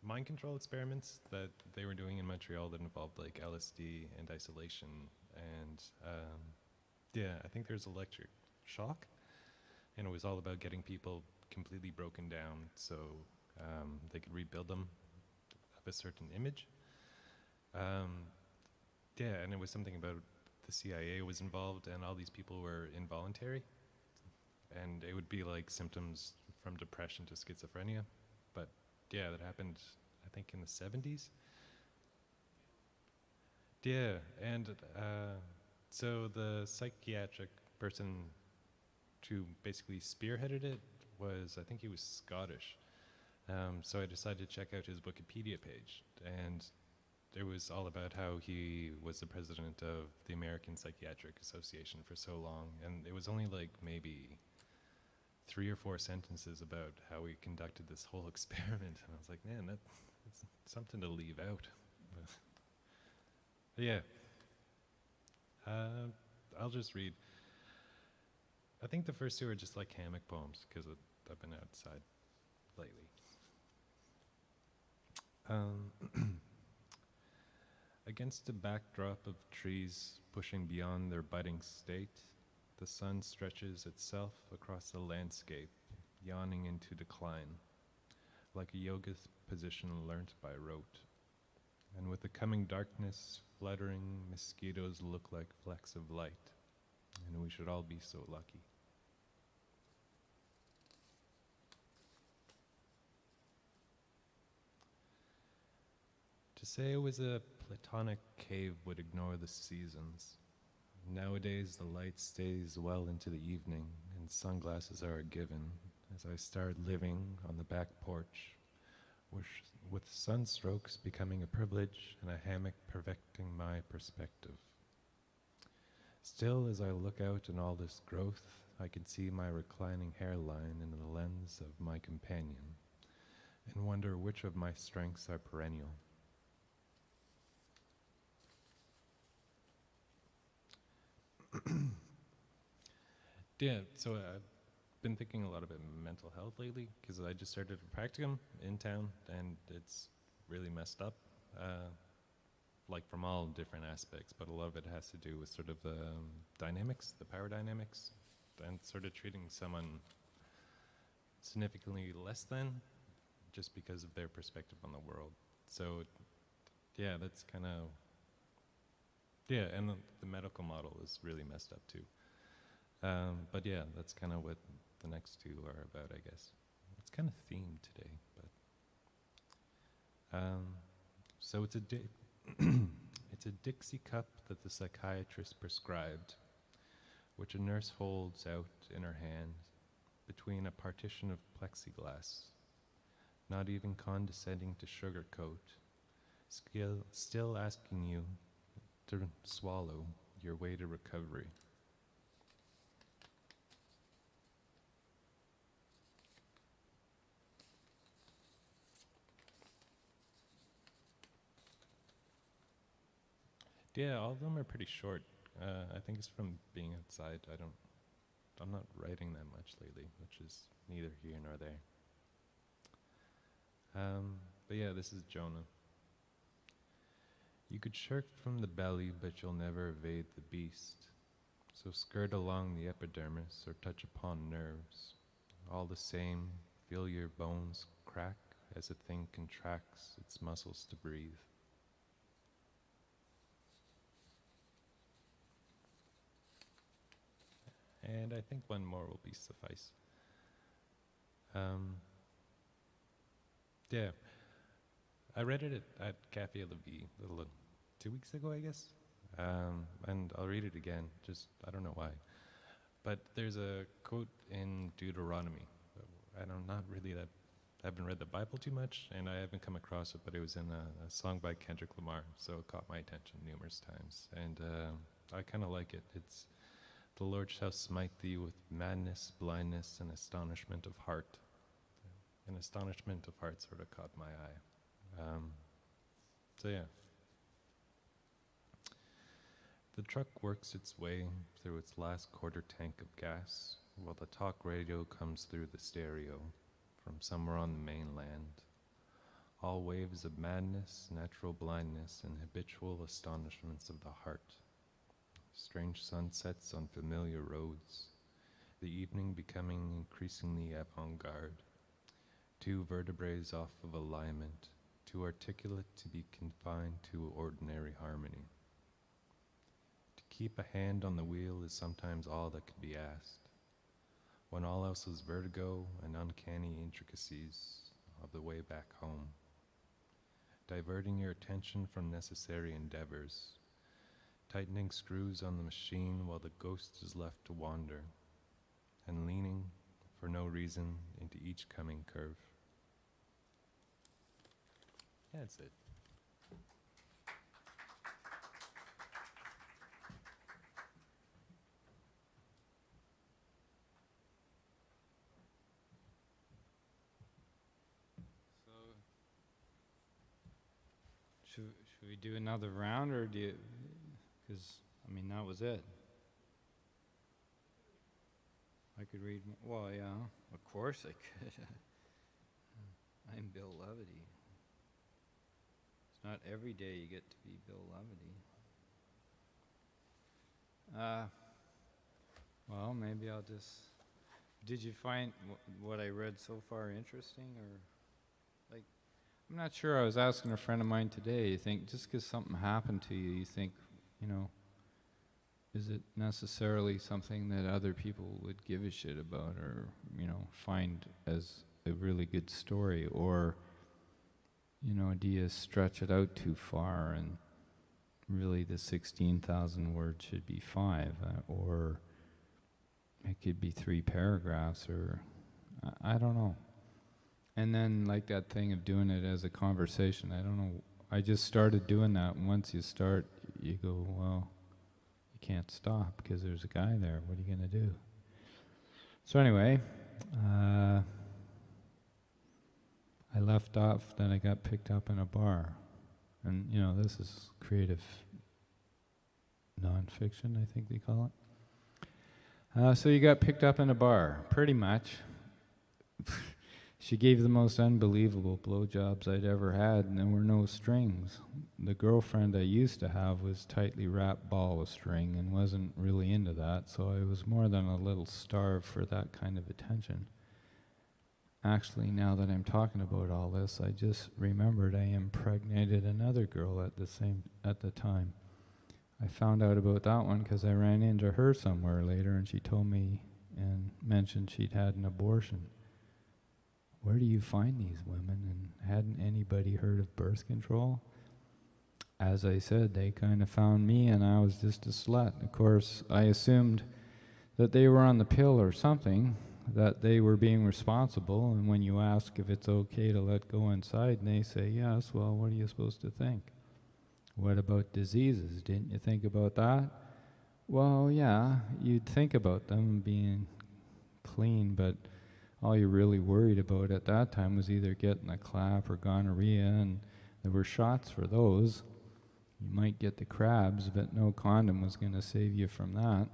mind control experiments that they were doing in Montreal that involved like LSD and isolation, and I think there's electric shock, and it was all about getting people completely broken down so they could rebuild them of a certain image. And it was something about the CIA was involved, and all these people were involuntary, and it would be like symptoms from depression to schizophrenia. But yeah, that happened, I think, in the 70s. Yeah, and so the psychiatric person who basically spearheaded it was, I think he was Scottish. So I decided to check out his Wikipedia page, and it was all about how he was the president of the American Psychiatric Association for so long, and it was only like maybe 3 or 4 sentences about how we conducted this whole experiment, and I was like, man, that's something to leave out. But yeah, I'll just read. I think the first 2 are just like hammock poems, because I've been outside lately. Against a backdrop of trees pushing beyond their budding state, the sun stretches itself across the landscape, yawning into decline, like a yoga position learnt by rote. And with the coming darkness fluttering mosquitoes look like flecks of light, and we should all be so lucky. To say it was a platonic cave would ignore the seasons. Nowadays, the light stays well into the evening, and sunglasses are a given as I start living on the back porch, with sunstrokes becoming a privilege and a hammock perfecting my perspective. Still, as I look out in all this growth, I can see my reclining hairline in the lens of my companion, and wonder which of my strengths are perennial. Yeah, so I've been thinking a lot about mental health lately because I just started a practicum in town and it's really messed up, like from all different aspects, but a lot of it has to do with sort of the dynamics, the power dynamics, and sort of treating someone significantly less than just because of their perspective on the world. So, yeah, that's kind of, yeah, and the medical model is really messed up too. But yeah, that's kind of what the next two are about, I guess. It's kind of themed today, but so it's a it's a Dixie cup that the psychiatrist prescribed, which a nurse holds out in her hand between a partition of plexiglass, not even condescending to sugarcoat, still asking you to swallow your way to recovery. Yeah, all of them are pretty short. I think it's from being outside. I'm not writing that much lately, which is neither here nor there. But yeah, this is Jonah. You could shirk from the belly, but you'll never evade the beast. So skirt along the epidermis or touch upon nerves. All the same, feel your bones crack as the thing contracts its muscles to breathe. And I think one more will be suffice. Yeah, I read it at Cafe La Vie 2 weeks ago, I guess. And I'll read it again, just, I don't know why. But there's a quote in Deuteronomy. And I'm not really that, I haven't read the Bible too much, and I haven't come across it, but it was in a song by Kendrick Lamar, so it caught my attention numerous times. And I kind of like it. It's, the Lord shall smite thee with madness, blindness, and astonishment of heart. And astonishment of heart sort of caught my eye. So yeah. The truck works its way through its last quarter tank of gas, while the talk radio comes through the stereo from somewhere on the mainland. All waves of madness, natural blindness, and habitual astonishments of the heart. Strange sunsets on familiar roads, the evening becoming increasingly avant-garde. Two vertebrae off of alignment, too articulate to be confined to ordinary harmony. To keep a hand on the wheel is sometimes all that could be asked, when all else is vertigo and uncanny intricacies of the way back home. Diverting your attention from necessary endeavors, tightening screws on the machine while the ghost is left to wander, and leaning, for no reason, into each coming curve. Yeah, that's it. So, should we do another round, or do you? Because I mean, that was it. I could read. Well, yeah, of course I could. I'm Bill Levity. It's not every day you get to be Bill Levity. Well, maybe I'll just. Did you find what I read so far interesting, or like? I'm not sure. I was asking a friend of mine today, you think just because something happened to you, you think, you know, is it necessarily something that other people would give a shit about or, you know, find as a really good story? Or, you know, do you stretch it out too far and really the 16,000 words should be 5? Or it could be 3 paragraphs, or I don't know. And then like that thing of doing it as a conversation, I don't know. I just started doing that, and once you start, you go, well, you can't stop because there's a guy there. What are you going to do? So anyway, I left off, then I got picked up in a bar. And, you know, this is creative nonfiction, I think they call it. So you got picked up in a bar, pretty much. She gave the most unbelievable blowjobs I'd ever had, and there were no strings. The girlfriend I used to have was tightly wrapped ball of string and wasn't really into that, so I was more than a little starved for that kind of attention. Actually, now that I'm talking about all this, I just remembered I impregnated another girl at the time. I found out about that one because I ran into her somewhere later, and she told me and mentioned she'd had an abortion. Where do you find these women? And hadn't anybody heard of birth control? As I said, they kind of found me, and I was just a slut. Of course, I assumed that they were on the pill or something, that they were being responsible, and when you ask if it's okay to let go inside, and they say yes, well, what are you supposed to think? What about diseases? Didn't you think about that? Well, yeah, you'd think about them being clean, but all you're really worried about at that time was either getting a clap or gonorrhea, and there were shots for those. You might get the crabs, but no condom was going to save you from that.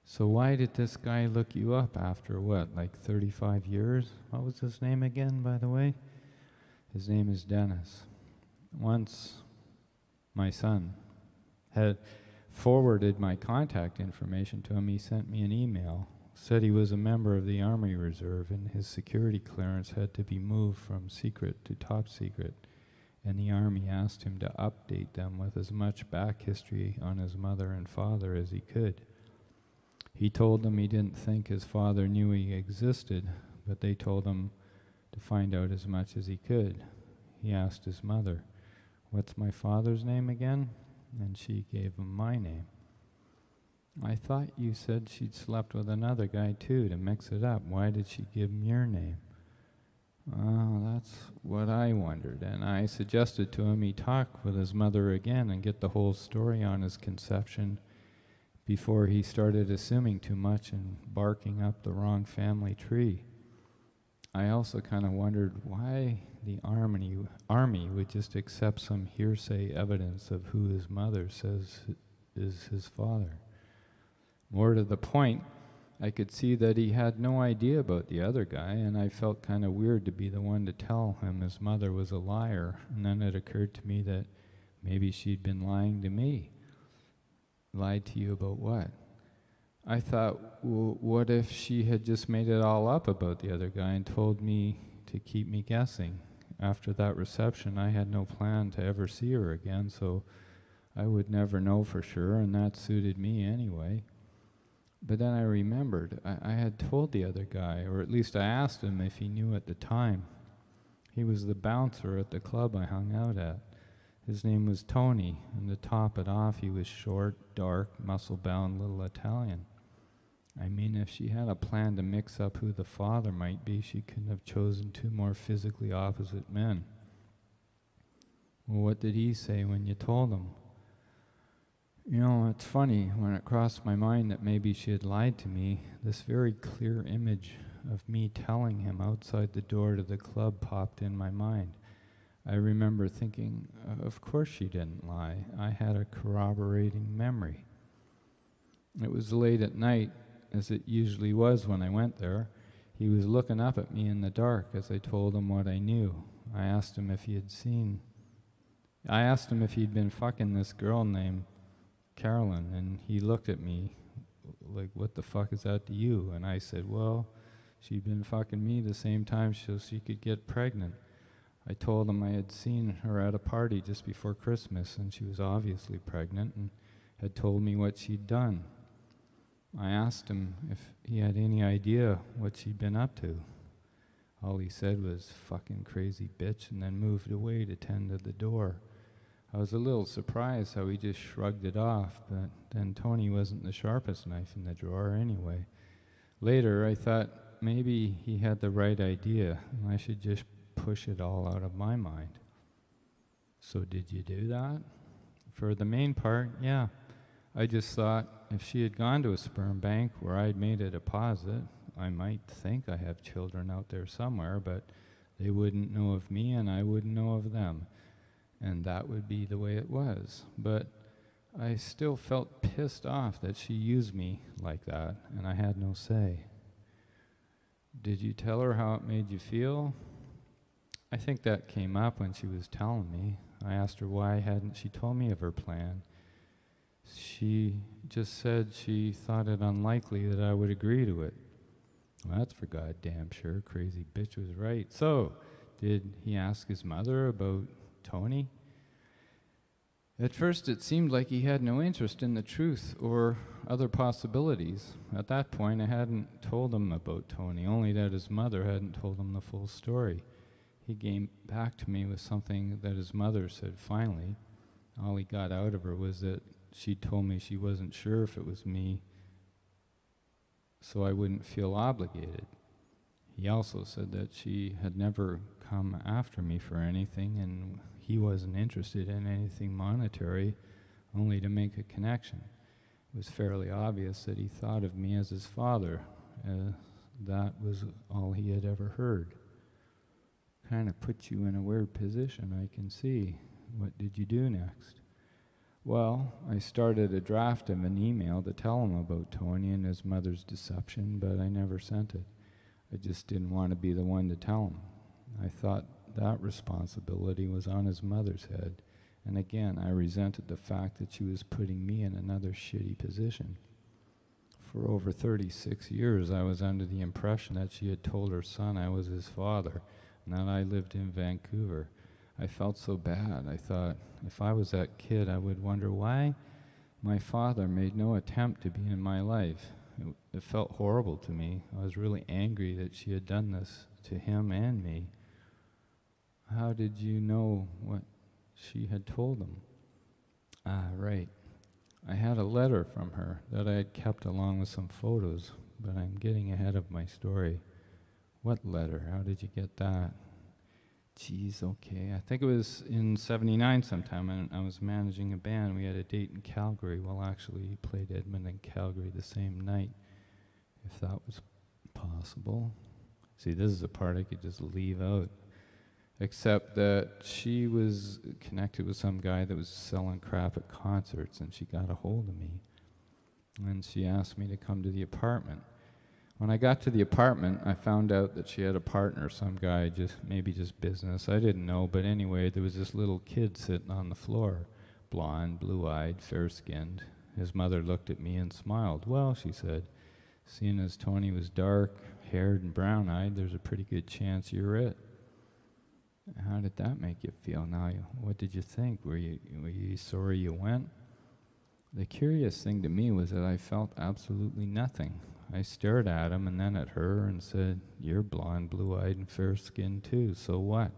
So why did this guy look you up after what, like 35 years? What was his name again, by the way? His name is Dennis. Once my son had forwarded my contact information to him, he sent me an email. Said he was a member of the Army Reserve and his security clearance had to be moved from secret to top secret, and the Army asked him to update them with as much back history on his mother and father as he could. He told them he didn't think his father knew he existed, but they told him to find out as much as he could. He asked his mother, "What's my father's name again?" And she gave him my name. I thought you said she'd slept with another guy too to mix it up. Why did she give him your name? Oh, that's what I wondered. And I suggested to him he talk with his mother again and get the whole story on his conception before he started assuming too much and barking up the wrong family tree. I also kind of wondered why the army would just accept some hearsay evidence of who his mother says is his father. More to the point, I could see that he had no idea about the other guy, and I felt kind of weird to be the one to tell him his mother was a liar. And then it occurred to me that maybe she'd been lying to me. Lied to you about what? I thought, well, what if she had just made it all up about the other guy and told me to keep me guessing? After that reception, I had no plan to ever see her again, so I would never know for sure, and that suited me anyway. But then I remembered, I had told the other guy, or at least I asked him if he knew at the time. He was the bouncer at the club I hung out at. His name was Tony, and to top it off, he was short, dark, muscle-bound little Italian. I mean, if she had a plan to mix up who the father might be, she couldn't have chosen 2 more physically opposite men. Well, what did he say when you told him? You know, it's funny, when it crossed my mind that maybe she had lied to me, this very clear image of me telling him outside the door to the club popped in my mind. I remember thinking, of course she didn't lie. I had a corroborating memory. It was late at night, as it usually was when I went there. He was looking up at me in the dark as I told him what I knew. I asked him if he'd been fucking this girl named Carolyn, and he looked at me like, what the fuck is that to you? And I said, well, she'd been fucking me the same time so she could get pregnant. I told him I had seen her at a party just before Christmas, and she was obviously pregnant and had told me what she'd done. I asked him if he had any idea what she'd been up to. All he said was, "Fucking crazy bitch," and then moved away to tend to the door. I was a little surprised how he just shrugged it off, but then Tony wasn't the sharpest knife in the drawer anyway. Later, I thought maybe he had the right idea, and I should just push it all out of my mind. So did you do that? For the main part, yeah. I just thought if she had gone to a sperm bank where I'd made a deposit, I might think I have children out there somewhere, but they wouldn't know of me and I wouldn't know of them. And that would be the way it was. But I still felt pissed off that she used me like that, and I had no say. Did you tell her how it made you feel? I think that came up when she was telling me. I asked her why hadn't she told me of her plan. She just said she thought it unlikely that I would agree to it. Well, that's for goddamn sure. Crazy bitch was right. So, did he ask his mother about Tony? At first it seemed like he had no interest in the truth or other possibilities. At that point I hadn't told him about Tony, only that his mother hadn't told him the full story. He came back to me with something that his mother said finally. All he got out of her was that she told me she wasn't sure if it was me, so I wouldn't feel obligated. He also said that she had never come after me for anything, and he wasn't interested in anything monetary, only to make a connection. It was fairly obvious that he thought of me as his father. That was all he had ever heard. Kind of put you in a weird position, I can see. What did you do next? Well, I started a draft of an email to tell him about Tony and his mother's deception, but I never sent it. I just didn't want to be the one to tell him. I thought that responsibility was on his mother's head, and again, I resented the fact that she was putting me in another shitty position. For over 36 years, I was under the impression that she had told her son I was his father, and that I lived in Vancouver. I felt so bad. I thought, if I was that kid, I would wonder why my father made no attempt to be in my life. It felt horrible to me. I was really angry that she had done this to him and me. How did you know what she had told him? Ah, right. I had a letter from her that I had kept along with some photos, but I'm getting ahead of my story. What letter? How did you get that? Geez, okay. I think it was in '79 sometime, and I was managing a band. We had a date in Calgary. Well, actually, he played Edmonton and Calgary the same night, if that was possible. See, this is a part I could just leave out. Except that she was connected with some guy that was selling crap at concerts, and she got a hold of me. And she asked me to come to the apartment. When I got to the apartment, I found out that she had a partner, some guy, maybe just business. I didn't know, but anyway, there was this little kid sitting on the floor, blonde, blue-eyed, fair-skinned. His mother looked at me and smiled. Well, she said, seeing as Tony was dark-haired and brown-eyed, there's a pretty good chance you're it. How did that make you feel? Now, what did you think? Were you sorry you went? The curious thing to me was that I felt absolutely nothing. I stared at him and then at her and said, "You're blonde, blue-eyed, and fair-skinned too, so what?"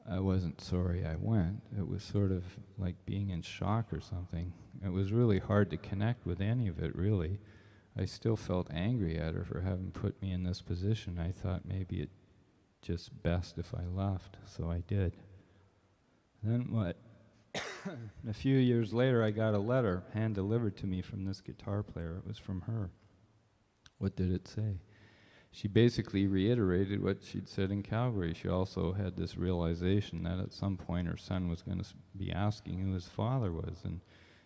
I wasn't sorry I went. It was sort of like being in shock or something. It was really hard to connect with any of it, really. I still felt angry at her for having put me in this position. I thought maybe it just best if I left, so I did. Then what? A few years later, I got a letter hand-delivered to me from this guitar player. It was from her. What did it say? She basically reiterated what she'd said in Calgary. She also had this realization that at some point her son was going to be asking who his father was, and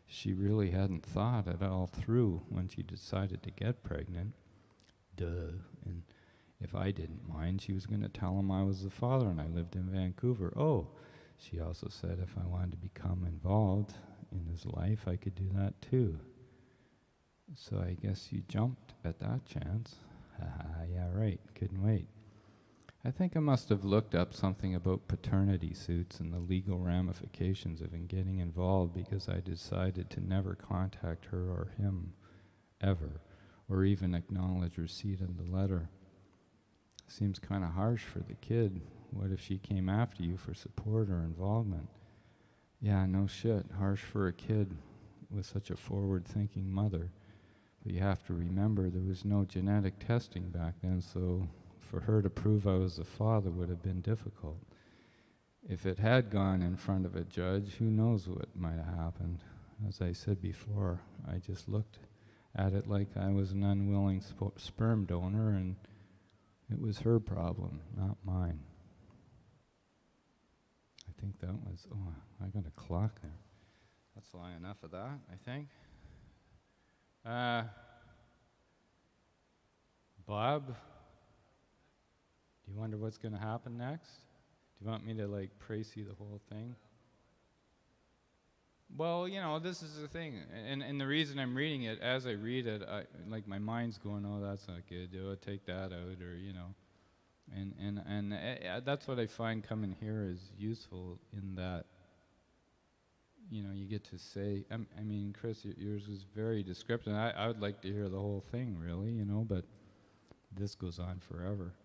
she really hadn't thought it all through when she decided to get pregnant. Duh. And if I didn't mind, she was going to tell him I was the father and I lived in Vancouver. Oh, she also said if I wanted to become involved in his life, I could do that too. So I guess you jumped at that chance. Haha, yeah, right, couldn't wait. I think I must have looked up something about paternity suits and the legal ramifications of getting involved, because I decided to never contact her or him ever, or even acknowledge receipt of the letter. Seems kind of harsh for the kid. What if she came after you for support or involvement? Yeah, no shit, harsh for a kid with such a forward-thinking mother. But you have to remember there was no genetic testing back then, so for her to prove I was the father would have been difficult. If it had gone in front of a judge, who knows what might have happened. As I said before, I just looked at it like I was an unwilling sperm donor, and it was her problem, not mine. I think that was, oh, I got a clock there. That's long enough of that, I think. Bob, do you wonder what's going to happen next? Do you want me to like précis the whole thing? Well, you know, this is the thing, and the reason I'm reading it, as I read it, like my mind's going, oh, that's not good, oh, take that out, or you know, and that's what I find coming here is useful in that, you know, you get to say, I mean, Chris, yours was very descriptive. I would like to hear the whole thing, really, you know, but this goes on forever,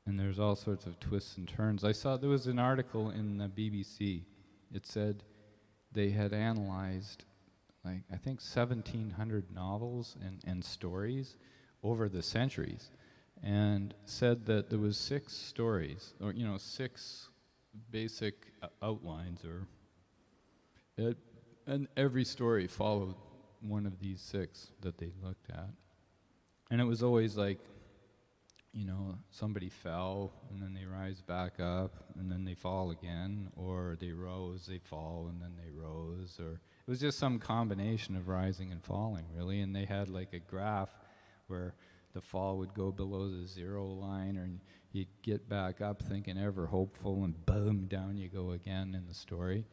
and there's all sorts of twists and turns. I saw there was an article in the BBC. It said they had analyzed, like, I think 1,700 novels and stories over the centuries, and said that there was 6 stories, or, you know, 6 basic outlines, and every story followed one of these 6 that they looked at. And it was always like, you know, somebody fell, and then they rise back up, and then they fall again, or they rose, they fall, and then they rose, or it was just some combination of rising and falling, really. And they had like a graph where the fall would go below the 0 line, or you'd get back up thinking ever hopeful, and boom, down you go again in the story.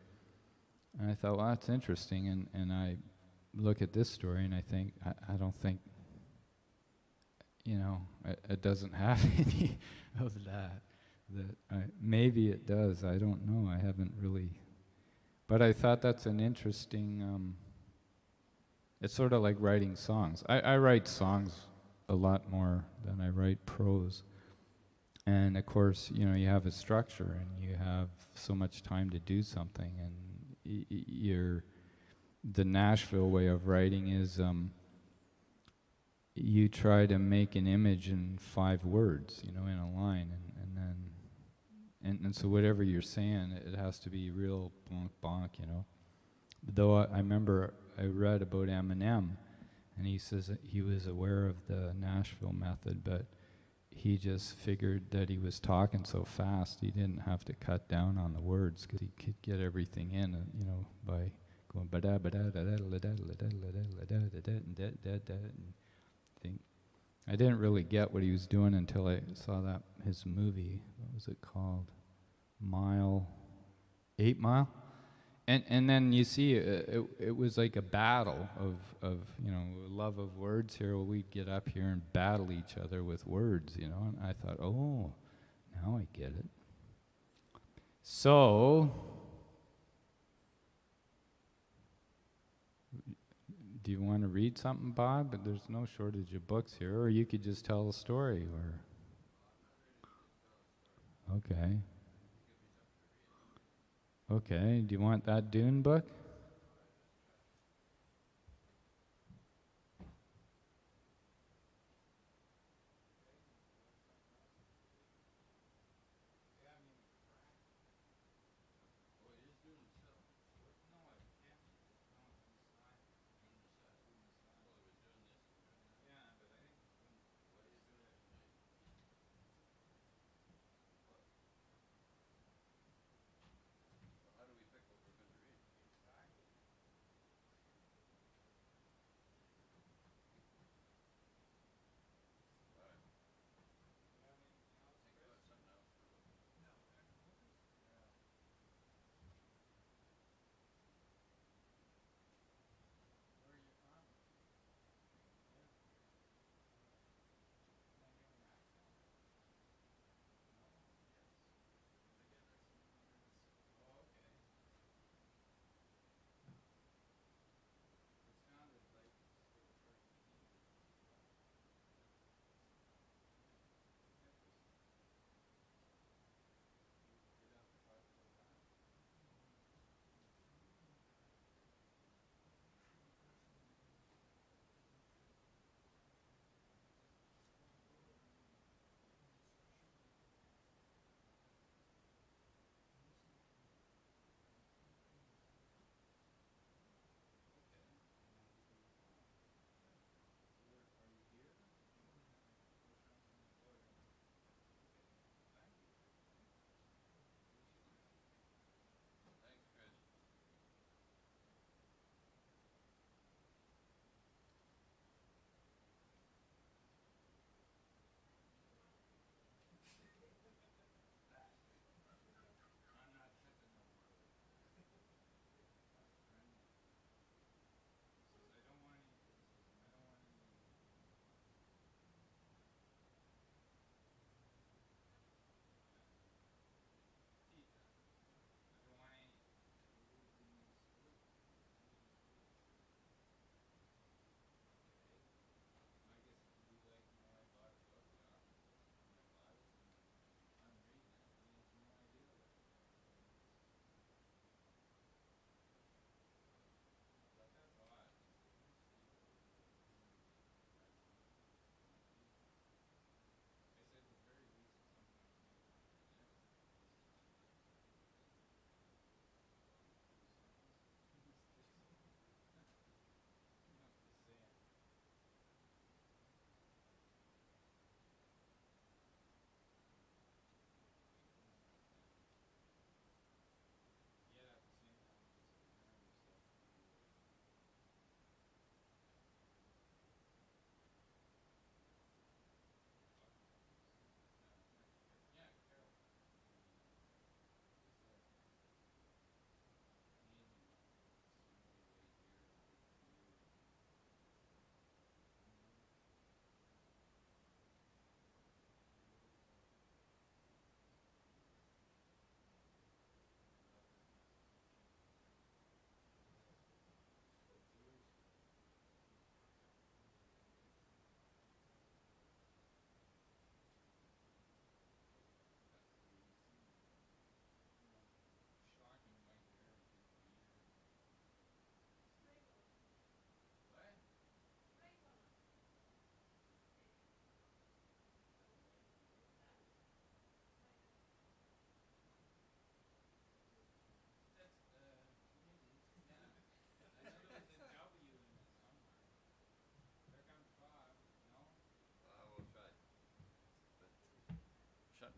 And I thought, well, that's interesting, and I look at this story, and I think, I don't think, you know, it doesn't have any of that. Maybe it does, I don't know, I haven't really. But I thought that's an interesting, it's sort of like writing songs. I write songs a lot more than I write prose. And of course, you know, you have a structure, and you have so much time to do something, and the Nashville way of writing is, you try to make an image in 5 words, you know, in a line, and so whatever you're saying, it has to be real bonk, you know. Though I remember I read about Eminem, and he says that he was aware of the Nashville method, but he just figured that he was talking so fast he didn't have to cut down on the words, because he could get everything in, you know, by going ba-da ba-da da da da da da da da da da. I didn't really get what he was doing until I saw that his movie. What was it called? 8 Mile. And then you see it was like a battle of you know, love of words here. Well, we'd get up here and battle each other with words, you know. And I thought, oh, now I get it. So, do you want to read something, Bob? But there's no shortage of books here, or you could just tell a story, or. Okay. Okay, do you want that Dune book?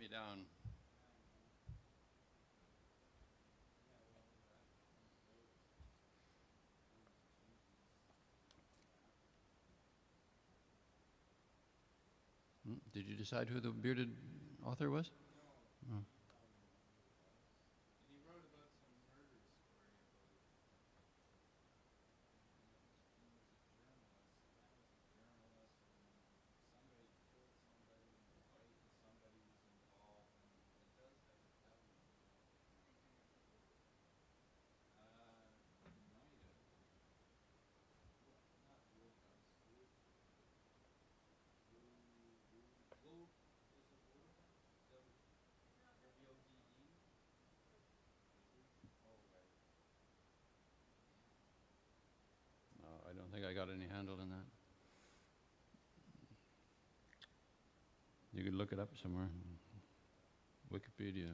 me down. Did you decide who the bearded author was? No. I don't think I got any handle in that. You could look it up somewhere. Wikipedia,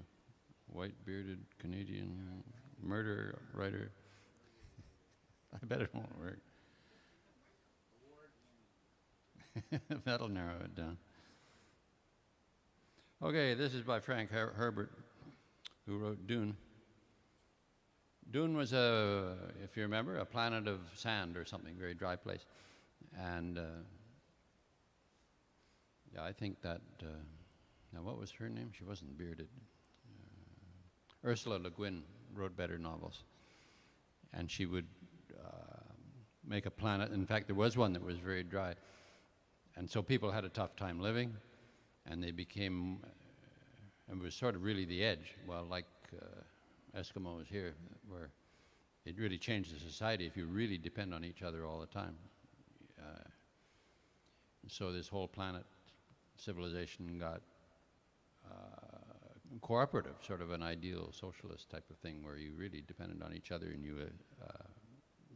white bearded Canadian murder writer. I bet it won't work. That'll narrow it down. Okay, this is by Frank Herbert, who wrote Dune. Dune was if you remember, a planet of sand or something, very dry place. And yeah, I think that, now what was her name? She wasn't bearded. Ursula Le Guin wrote better novels. And she would make a planet. In fact, there was one that was very dry. And so people had a tough time living, and they became, it was sort of really the edge. Well, like Eskimos here, where it really changed the society if you really depend on each other all the time. So this whole planet civilization got cooperative, sort of an ideal socialist type of thing where you really depended on each other and you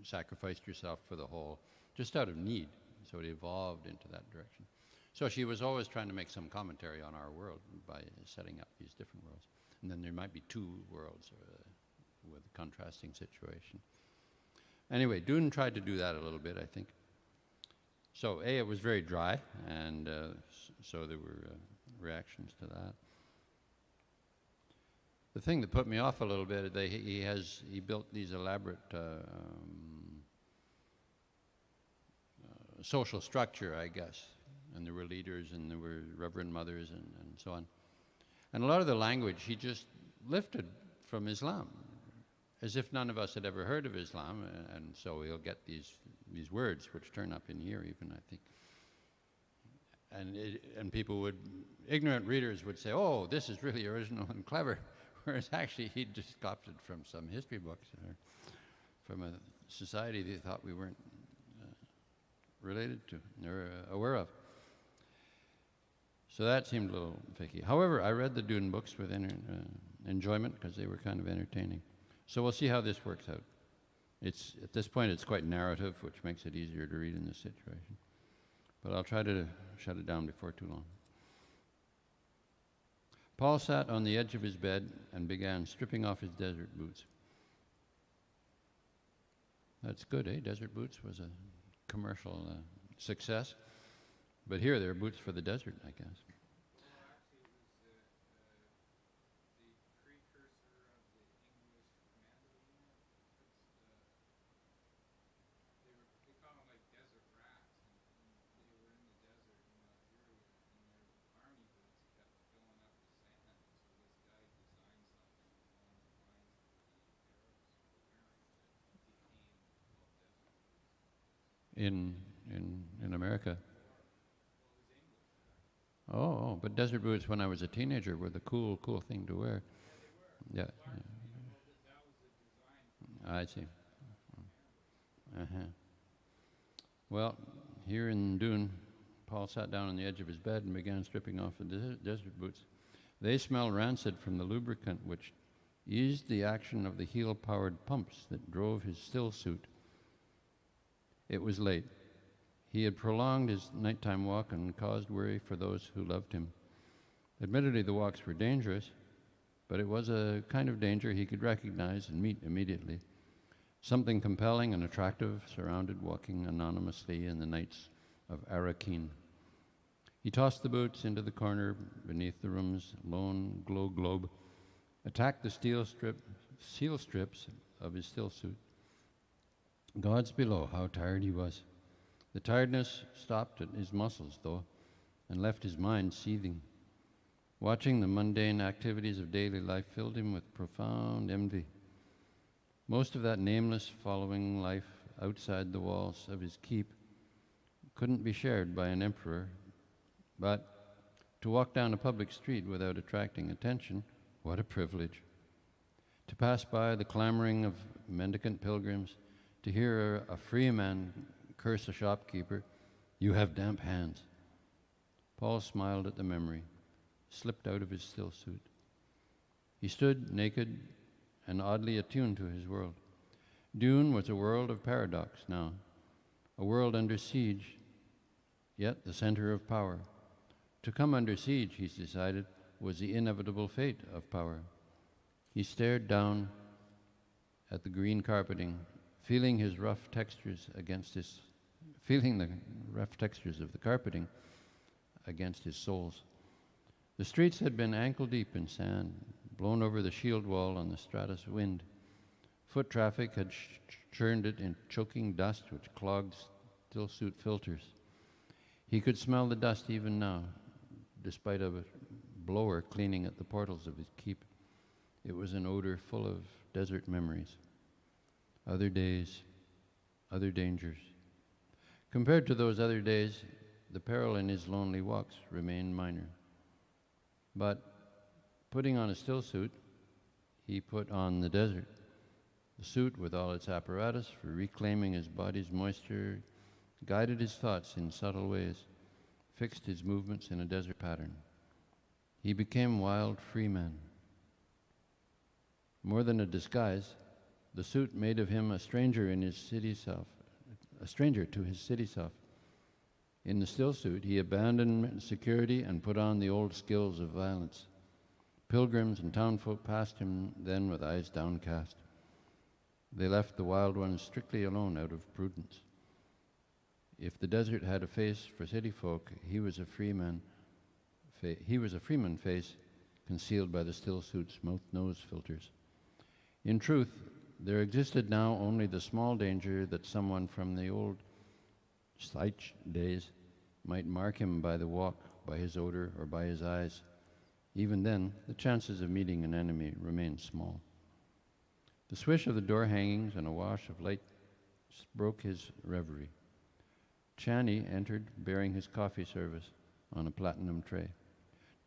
sacrificed yourself for the whole, just out of need. So it evolved into that direction. So she was always trying to make some commentary on our world by setting up these different worlds. And then there might be two worlds with a contrasting situation. Anyway, Dune tried to do that a little bit, I think. So, it was very dry, and so there were reactions to that. The thing that put me off a little bit, he built these elaborate social structure, I guess, and there were leaders and there were reverend mothers and so on. And a lot of the language he just lifted from Islam, as if none of us had ever heard of Islam, and so he'll get these words which turn up in here even, I think. And people would, ignorant readers would say, oh, this is really original and clever, whereas actually he'd just copied it from some history books or from a society they thought we weren't related to, or aware of. So that seemed a little picky. However, I read the Dune books with enjoyment because they were kind of entertaining. So we'll see how this works out. At this point, it's quite narrative, which makes it easier to read in this situation. But I'll try to shut it down before too long. Paul sat on the edge of his bed and began stripping off his desert boots. That's good, eh? Desert boots was a commercial success. But here, they're boots for the desert, I guess. In America. Oh, but desert boots when I was a teenager were the cool thing to wear. Yeah. I see. Well, here in Dune, Paul sat down on the edge of his bed and began stripping off the desert boots. They smelled rancid from the lubricant which eased the action of the heel-powered pumps that drove his still suit. It was late. He had prolonged his nighttime walk and caused worry for those who loved him. Admittedly, the walks were dangerous, but it was a kind of danger he could recognize and meet immediately. Something compelling and attractive surrounded walking anonymously in the nights of Arakeen. He tossed the boots into the corner beneath the room's lone glow globe, attacked the seal strips of his still suit. Gods below, how tired he was. The tiredness stopped at his muscles, though, and left his mind seething. Watching the mundane activities of daily life filled him with profound envy. Most of that nameless following life outside the walls of his keep couldn't be shared by an emperor, but to walk down a public street without attracting attention, what a privilege. To pass by the clamoring of mendicant pilgrims, to hear a free man curse a shopkeeper, "You have damp hands." Paul smiled at the memory, slipped out of his still suit. He stood naked and oddly attuned to his world. Dune was a world of paradox now, a world under siege, yet the center of power. To come under siege, he decided, was the inevitable fate of power. He stared down at the green carpeting, feeling the rough textures of the carpeting against his soles. The streets had been ankle deep in sand, blown over the shield wall on the stratus wind. Foot traffic had churned it in choking dust which clogged still suit filters. He could smell the dust even now, despite a blower cleaning at the portals of his keep. It was an odor full of desert memories. Other days, other dangers. Compared to those other days, the peril in his lonely walks remained minor. But putting on a still suit, he put on the desert. The suit, with all its apparatus for reclaiming his body's moisture, guided his thoughts in subtle ways, fixed his movements in a desert pattern. He became wild free man. More than a disguise, the suit made of him a stranger to his city self. In the still suit, he abandoned security and put on the old skills of violence. Pilgrims and townfolk passed him then with eyes downcast. They left the wild ones strictly alone out of prudence. If the desert had a face for city folk, he was a freeman face concealed by the still suit's mouth-nose filters. In truth, there existed now only the small danger that someone from the old Steich days might mark him by the walk, by his odor, or by his eyes. Even then, the chances of meeting an enemy remained small. The swish of the door hangings and a wash of light broke his reverie. Chani entered bearing his coffee service on a platinum tray.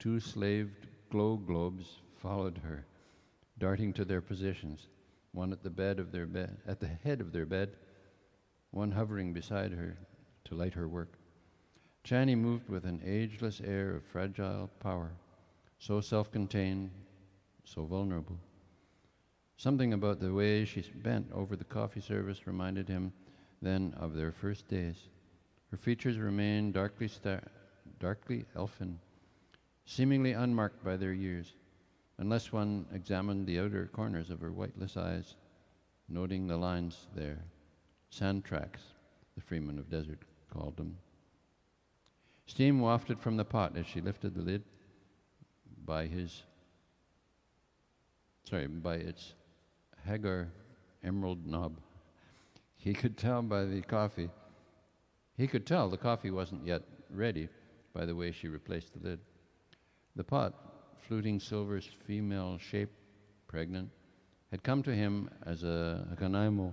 2 slaved glow globes followed her, darting to their positions, one at the head of their bed, one hovering beside her to light her work. Chani moved with an ageless air of fragile power, so self-contained, so vulnerable. Something about the way she bent over the coffee service reminded him then of their first days. Her features remained darkly elfin, seemingly unmarked by their years, unless one examined the outer corners of her whiteless eyes, noting the lines there, sand tracks, the freemen of desert called them. Steam wafted from the pot as she lifted the lid by its Hagar emerald knob. He could tell the coffee wasn't yet ready by the way she replaced the lid. The pot, fluting silver's female shape, pregnant, had come to him as a kanaimo,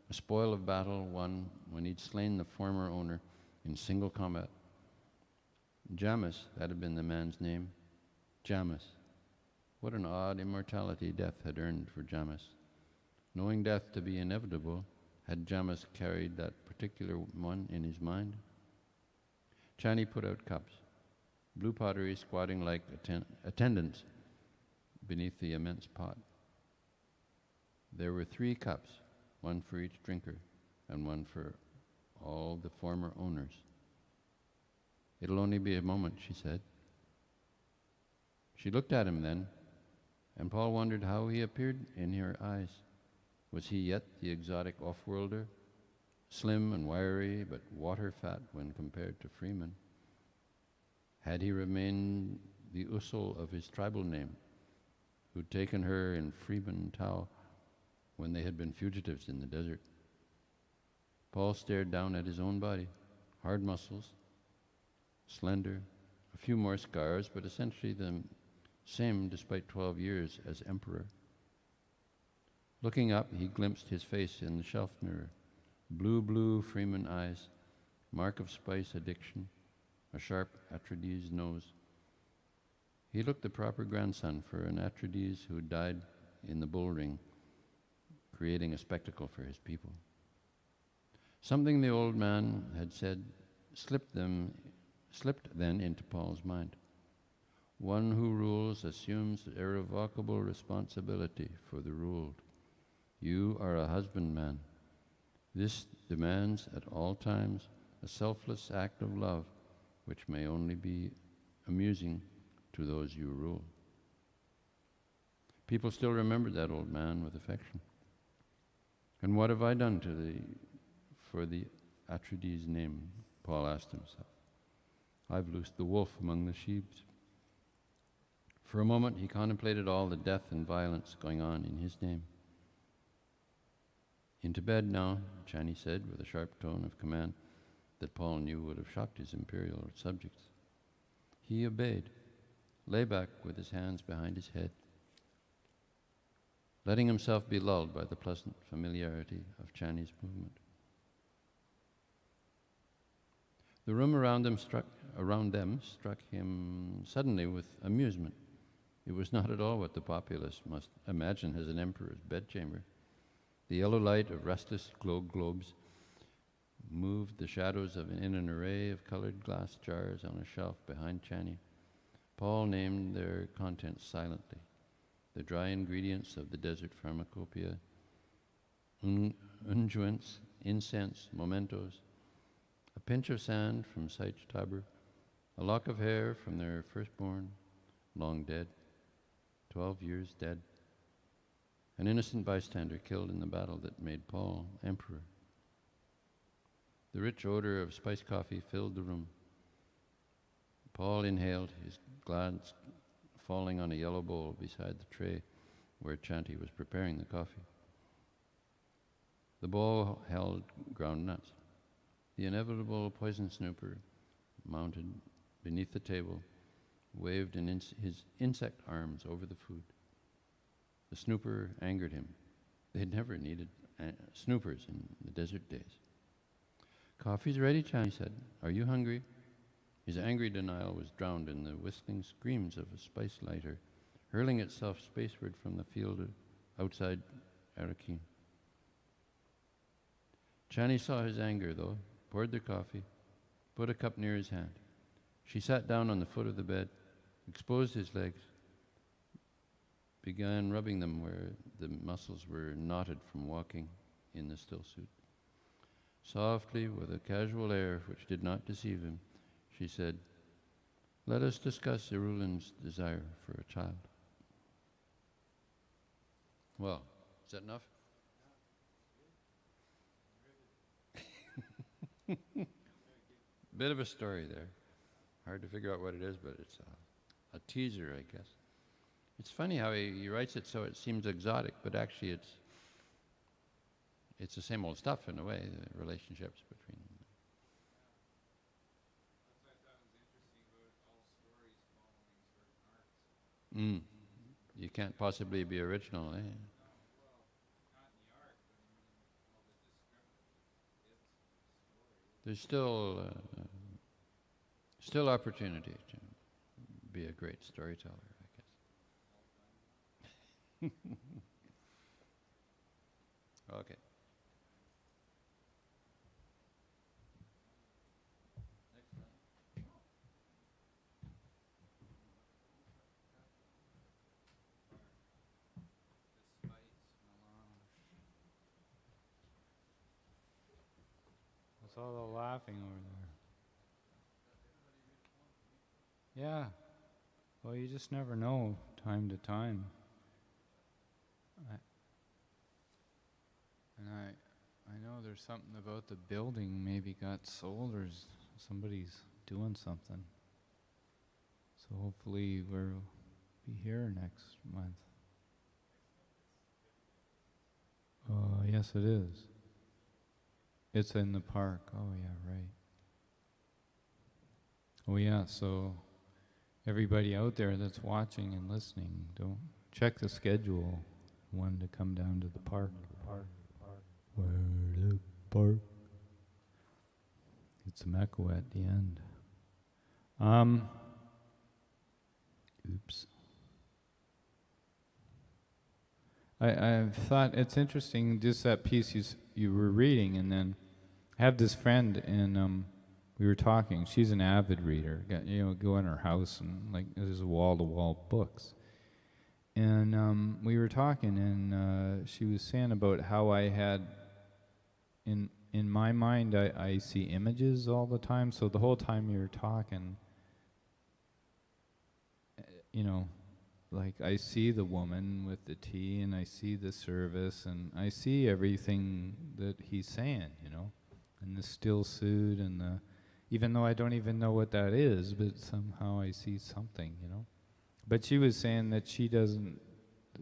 a spoil of battle won when he'd slain the former owner in single combat. Jamis, that had been the man's name. Jamis. What an odd immortality death had earned for Jamis. Knowing death to be inevitable, had Jamis carried that particular one in his mind? Chani put out cups, blue pottery squatting like attendants beneath the immense pot. There were 3 cups, one for each drinker, and one for all the former owners. "It'll only be a moment," she said. She looked at him then, and Paul wondered how he appeared in her eyes. Was he yet the exotic off-worlder, slim and wiry, but water-fat when compared to Freeman? Had he remained the usul of his tribal name, who'd taken her in Freeman Tau when they had been fugitives in the desert? Paul stared down at his own body, hard muscles, slender, a few more scars, but essentially the same despite 12 years as emperor. Looking up, he glimpsed his face in the shelf mirror. Blue Freeman eyes, mark of spice addiction, a sharp Atreides nose. He looked the proper grandson for an Atreides who died in the bull ring, creating a spectacle for his people. Something the old man had said slipped then into Paul's mind. One who rules assumes irrevocable responsibility for the ruled. You are a husbandman. This demands at all times a selfless act of love, which may only be amusing to those you rule. People still remember that old man with affection. And what have I done for the Atreides name? Paul asked himself. I've loosed the wolf among the sheep. For a moment he contemplated all the death and violence going on in his name. Into bed now, Chani said with a sharp tone of command that Paul knew would have shocked his imperial subjects. He obeyed, lay back with his hands behind his head, letting himself be lulled by the pleasant familiarity of Chani's movement. The room around them struck him suddenly with amusement. It was not at all what the populace must imagine as an emperor's bedchamber. The yellow light of restless globes moved the shadows in an array of colored glass jars on a shelf behind Chani. Paul named their contents silently. The dry ingredients of the desert pharmacopoeia, unguents, incense, mementos, a pinch of sand from Saich Tabr, a lock of hair from their firstborn, long dead, 12 years dead, an innocent bystander killed in the battle that made Paul emperor. The rich odor of spiced coffee filled the room. Paul inhaled, his glance falling on a yellow bowl beside the tray where Chanty was preparing the coffee. The bowl held ground nuts. The inevitable poison snooper, mounted beneath the table, waved his insect arms over the food. The snooper angered him. They'd never needed snoopers in the desert days. Coffee's ready, Chan, he said. Are you hungry? His angry denial was drowned in the whistling screams of a spice lighter, hurling itself spaceward from the field outside Arakin. Chani saw his anger, though, poured the coffee, put a cup near his hand. She sat down on the foot of the bed, exposed his legs, began rubbing them where the muscles were knotted from walking in the still suit. Softly, with a casual air which did not deceive him, she said, let us discuss Irulin's desire for a child. Well, is that enough? Bit of a story there. Hard to figure out what it is, but it's a teaser, I guess. It's funny how he writes it so it seems exotic, but actually it's the same old stuff in a way, the relationships between them. That's what I thought was interesting about all stories following certain arcs. You can't possibly be original, eh? Well, not in the arc, but I mean, all the descriptive bits of the story. There's still opportunity to be a great storyteller, I guess. Okay. The spice melange. What's all the laughing over there? Yeah. Well, you just never know time to time. I know there's something about the building maybe got sold or somebody's doing something. So hopefully we'll be here next month. Yes, it is. It's in the park. Oh, yeah, right. Oh, yeah, so everybody out there that's watching and listening, don't check the schedule. One to come down to the park. Where the park? It's a echo at the end. Oops. I've thought it's interesting, just that piece you were reading, and then I have this friend, and we were talking. She's an avid reader. Go in her house and like there's wall-to-wall books. And we were talking, and she was saying about how I had, in my mind, I see images all the time. So the whole time you were talking, like I see the woman with the tea, and I see the service, and I see everything that he's saying, and the still suit, and even though I don't even know what that is, but somehow I see something, But she was saying that she doesn't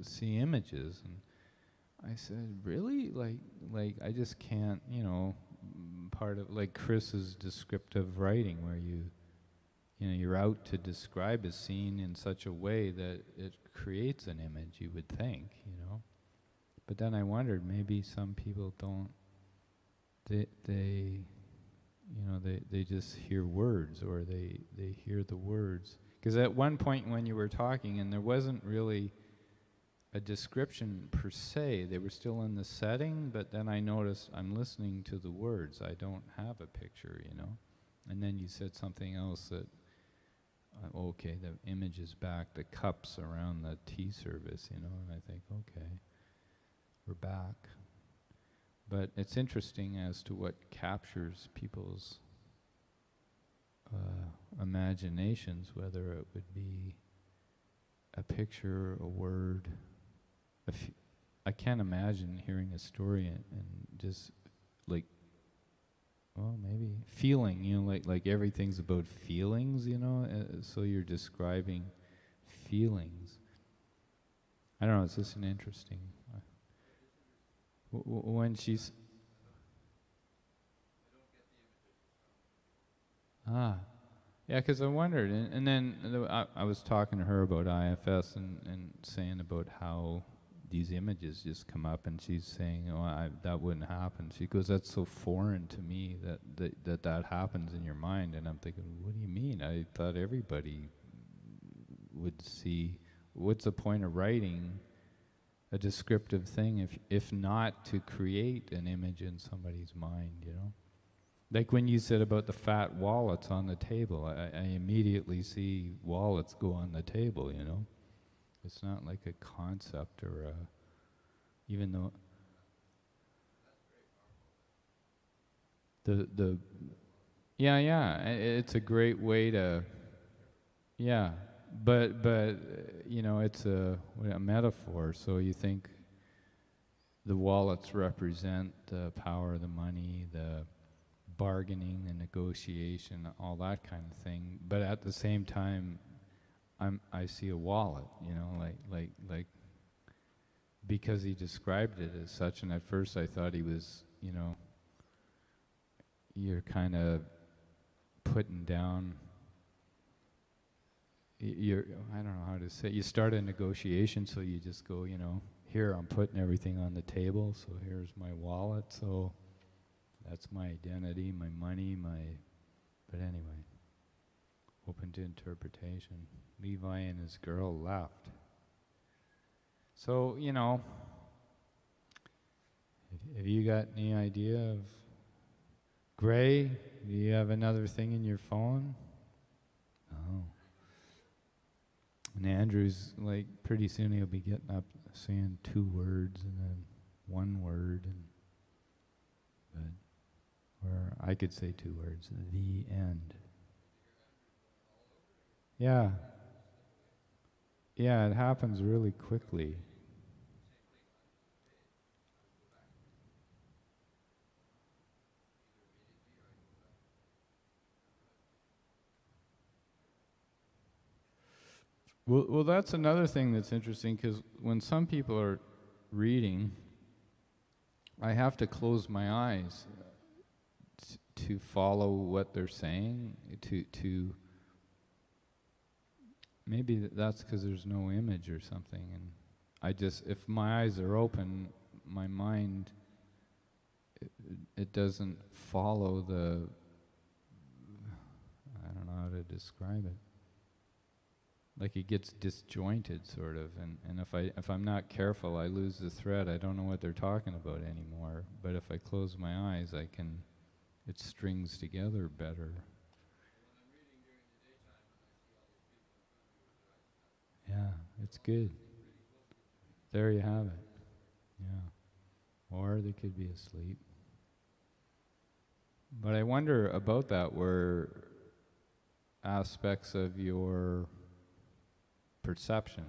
see images, and I said, really? Like I just can't, part of like Chris's descriptive writing, where you're out to describe a scene in such a way that it creates an image, you would think, But then I wondered, maybe some people don't, they just hear words, or they hear the words. Because at one point when you were talking, and there wasn't really a description per se, they were still in the setting, but then I noticed I'm listening to the words. I don't have a picture, And then you said something else that, okay, the image is back, the cups around the tea service, and I think, okay, we're back. But it's interesting as to what captures people's imaginations, whether it would be a picture, a word. I can't imagine hearing a story and just like, well, maybe feeling, like everything's about feelings, so you're describing feelings. I don't know, it's just an interesting, when she's, yeah, because I wondered, and then I was talking to her about IFS and saying about how these images just come up, and she's saying, that wouldn't happen. She goes, that's so foreign to me that happens in your mind. And I'm thinking, what do you mean? I thought everybody would see. What's the point of writing a descriptive thing if not to create an image in somebody's mind, Like when you said about the fat wallets on the table, I immediately see wallets go on the table, It's not like a concept or even though it's a great way to, but it's a metaphor. So you think the wallets represent the power, the money, the bargaining, the negotiation, all that kind of thing. But at the same time, I see a wallet, like because he described it as such, and at first I thought he was, you're kind of putting down, I don't know how to say, you start a negotiation, so you just go, here I'm putting everything on the table, so here's my wallet, so that's my identity, my money, but anyway, open to interpretation. Levi and his girl left. So, have you got any idea of Gray? Do you have another thing in your phone? Oh. And Andrew's like, pretty soon he'll be getting up saying 2 words and then 1 word, or I could say 2 words, the end. Yeah. Yeah, it happens really quickly. Well, that's another thing that's interesting, because when some people are reading, I have to close my eyes to follow what they're saying. To maybe that's because there's no image or something, and I just, if my eyes are open, my mind, it doesn't follow the, I don't know how to describe it. Like it gets disjointed, sort of, and if I'm not careful, I lose the thread. I don't know what they're talking about anymore. But if I close my eyes, it strings together better. Yeah, it's good. There you have it. Yeah. Or they could be asleep. But I wonder about that, where aspects of your perception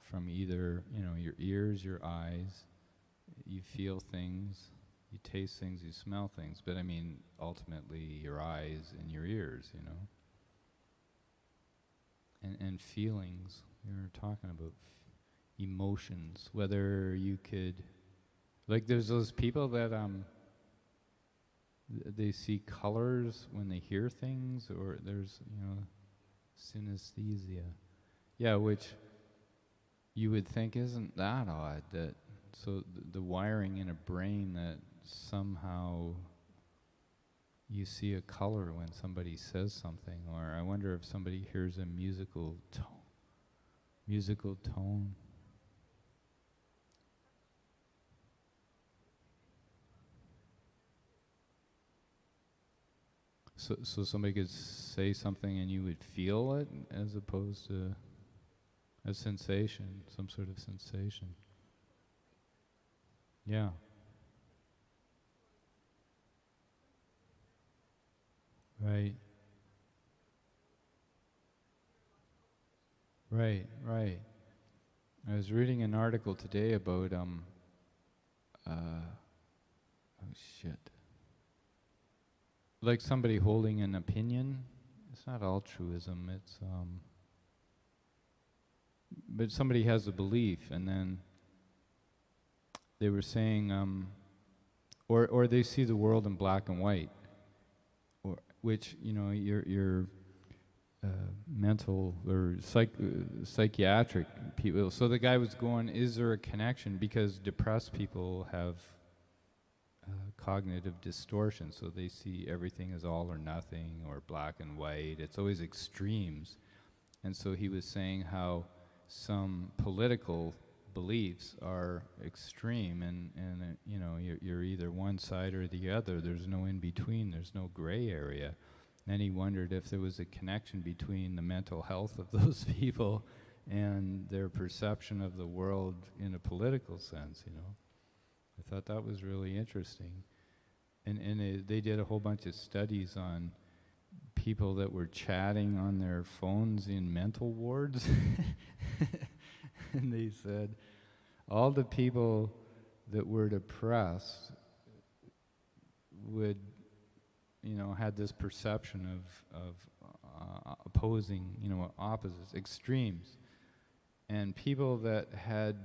from either, your ears, your eyes, you feel things, you taste things, you smell things, but I mean, ultimately your eyes and your ears, and feelings. You're talking about emotions, whether you could, like there's those people that they see colors when they hear things, or there's, synesthesia. Yeah, which you would think isn't that odd, that so the wiring in a brain that somehow you see a color when somebody says something, or I wonder if somebody hears a musical tone. So somebody could say something and you would feel it, as opposed to a sensation, some sort of sensation. Yeah. Right. Right. I was reading an article today about oh shit. Like somebody holding an opinion. It's not altruism, it's but somebody has a belief, and then they were saying or they see the world in black and white, or which, your mental or psychiatric people. So the guy was going, is there a connection? Because depressed people have cognitive distortion, so they see everything as all or nothing or black and white. It's always extremes. And so he was saying how some political beliefs are extreme, and you're either one side or the other. There's no in between. There's no gray area. And he wondered if there was a connection between the mental health of those people and their perception of the world in a political sense. I thought that was really interesting. And they did a whole bunch of studies on people that were chatting on their phones in mental wards. And they said all the people that were depressed would, had this perception of opposing, opposites, extremes. And people that had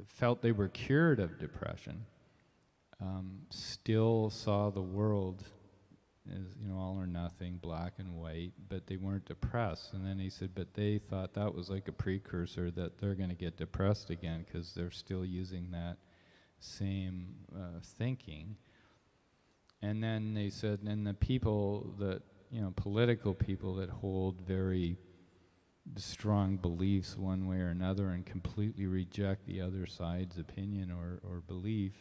felt they were cured of depression still saw the world as, all or nothing, black and white, but they weren't depressed. And then he said, but they thought that was like a precursor that they're going to get depressed again, because they're still using that same thinking. And then they said, and the people that, political people that hold very strong beliefs one way or another and completely reject the other side's opinion or belief,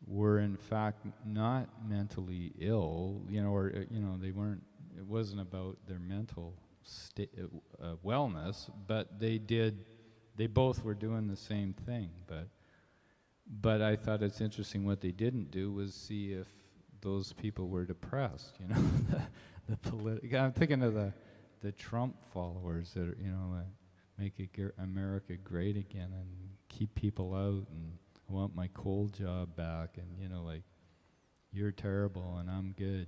were in fact not mentally ill, or they weren't. It wasn't about their mental wellness, but they both were doing the same thing. But I thought it's interesting, what they didn't do was see if those people were depressed. I'm thinking of the Trump followers that are, make America great again and keep people out, and I want my coal job back, and like, you're terrible and I'm good.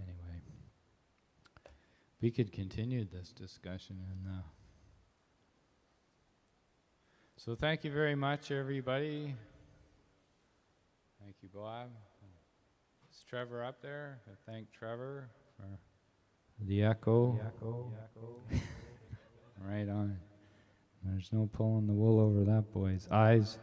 Anyway, we could continue this discussion. And so thank you very much, everybody. Thank you, Bob. Is Trevor up there? I thank Trevor for the echo. Right on. There's no pulling the wool over that boy's eyes.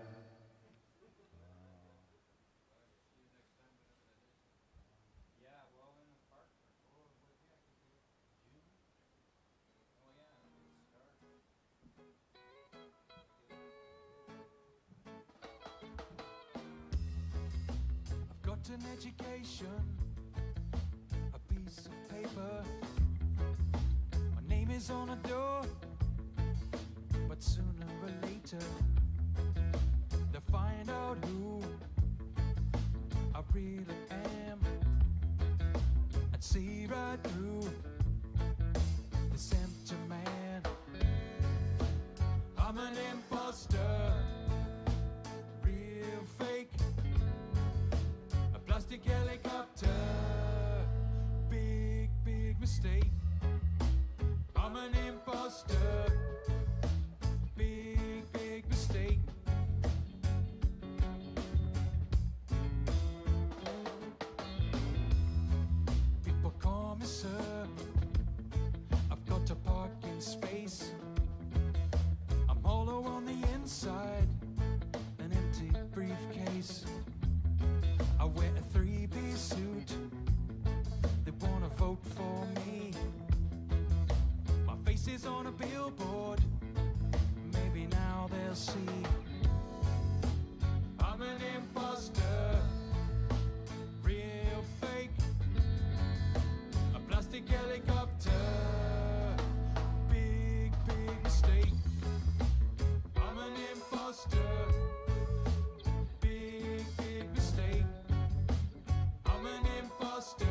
I've got an education, a piece of paper. My name is on a door, but sooner or later they'll find out who I really am and see right through this empty man. I'm an imposter, real fake, a plastic helicopter, big, big mistake. I'm an imposter, big, big mistake. People call me sir, I've got a parking space. I'm hollow on the inside, an empty briefcase. I wear a 3-piece suit, they wanna vote for me. My face is on a billboard, maybe now they'll see. I'm an imposter, real fake, a plastic helicopter, big, big mistake. I'm an imposter, big, big mistake. I'm an imposter.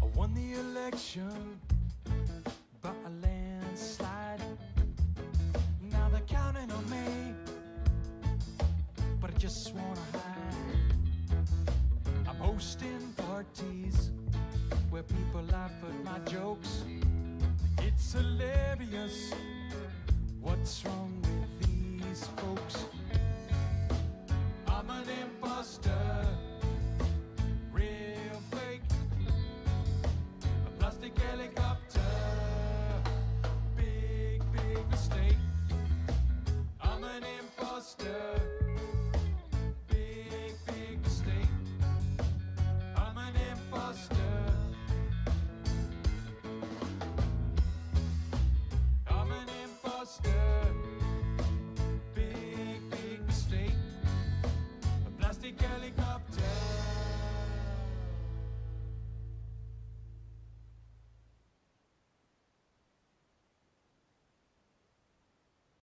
I won the election by a landslide. Now they're counting on me, but I just wanna hide. I'm hosting parties where people laugh at my jokes. It's hilarious. What's wrong with these folks?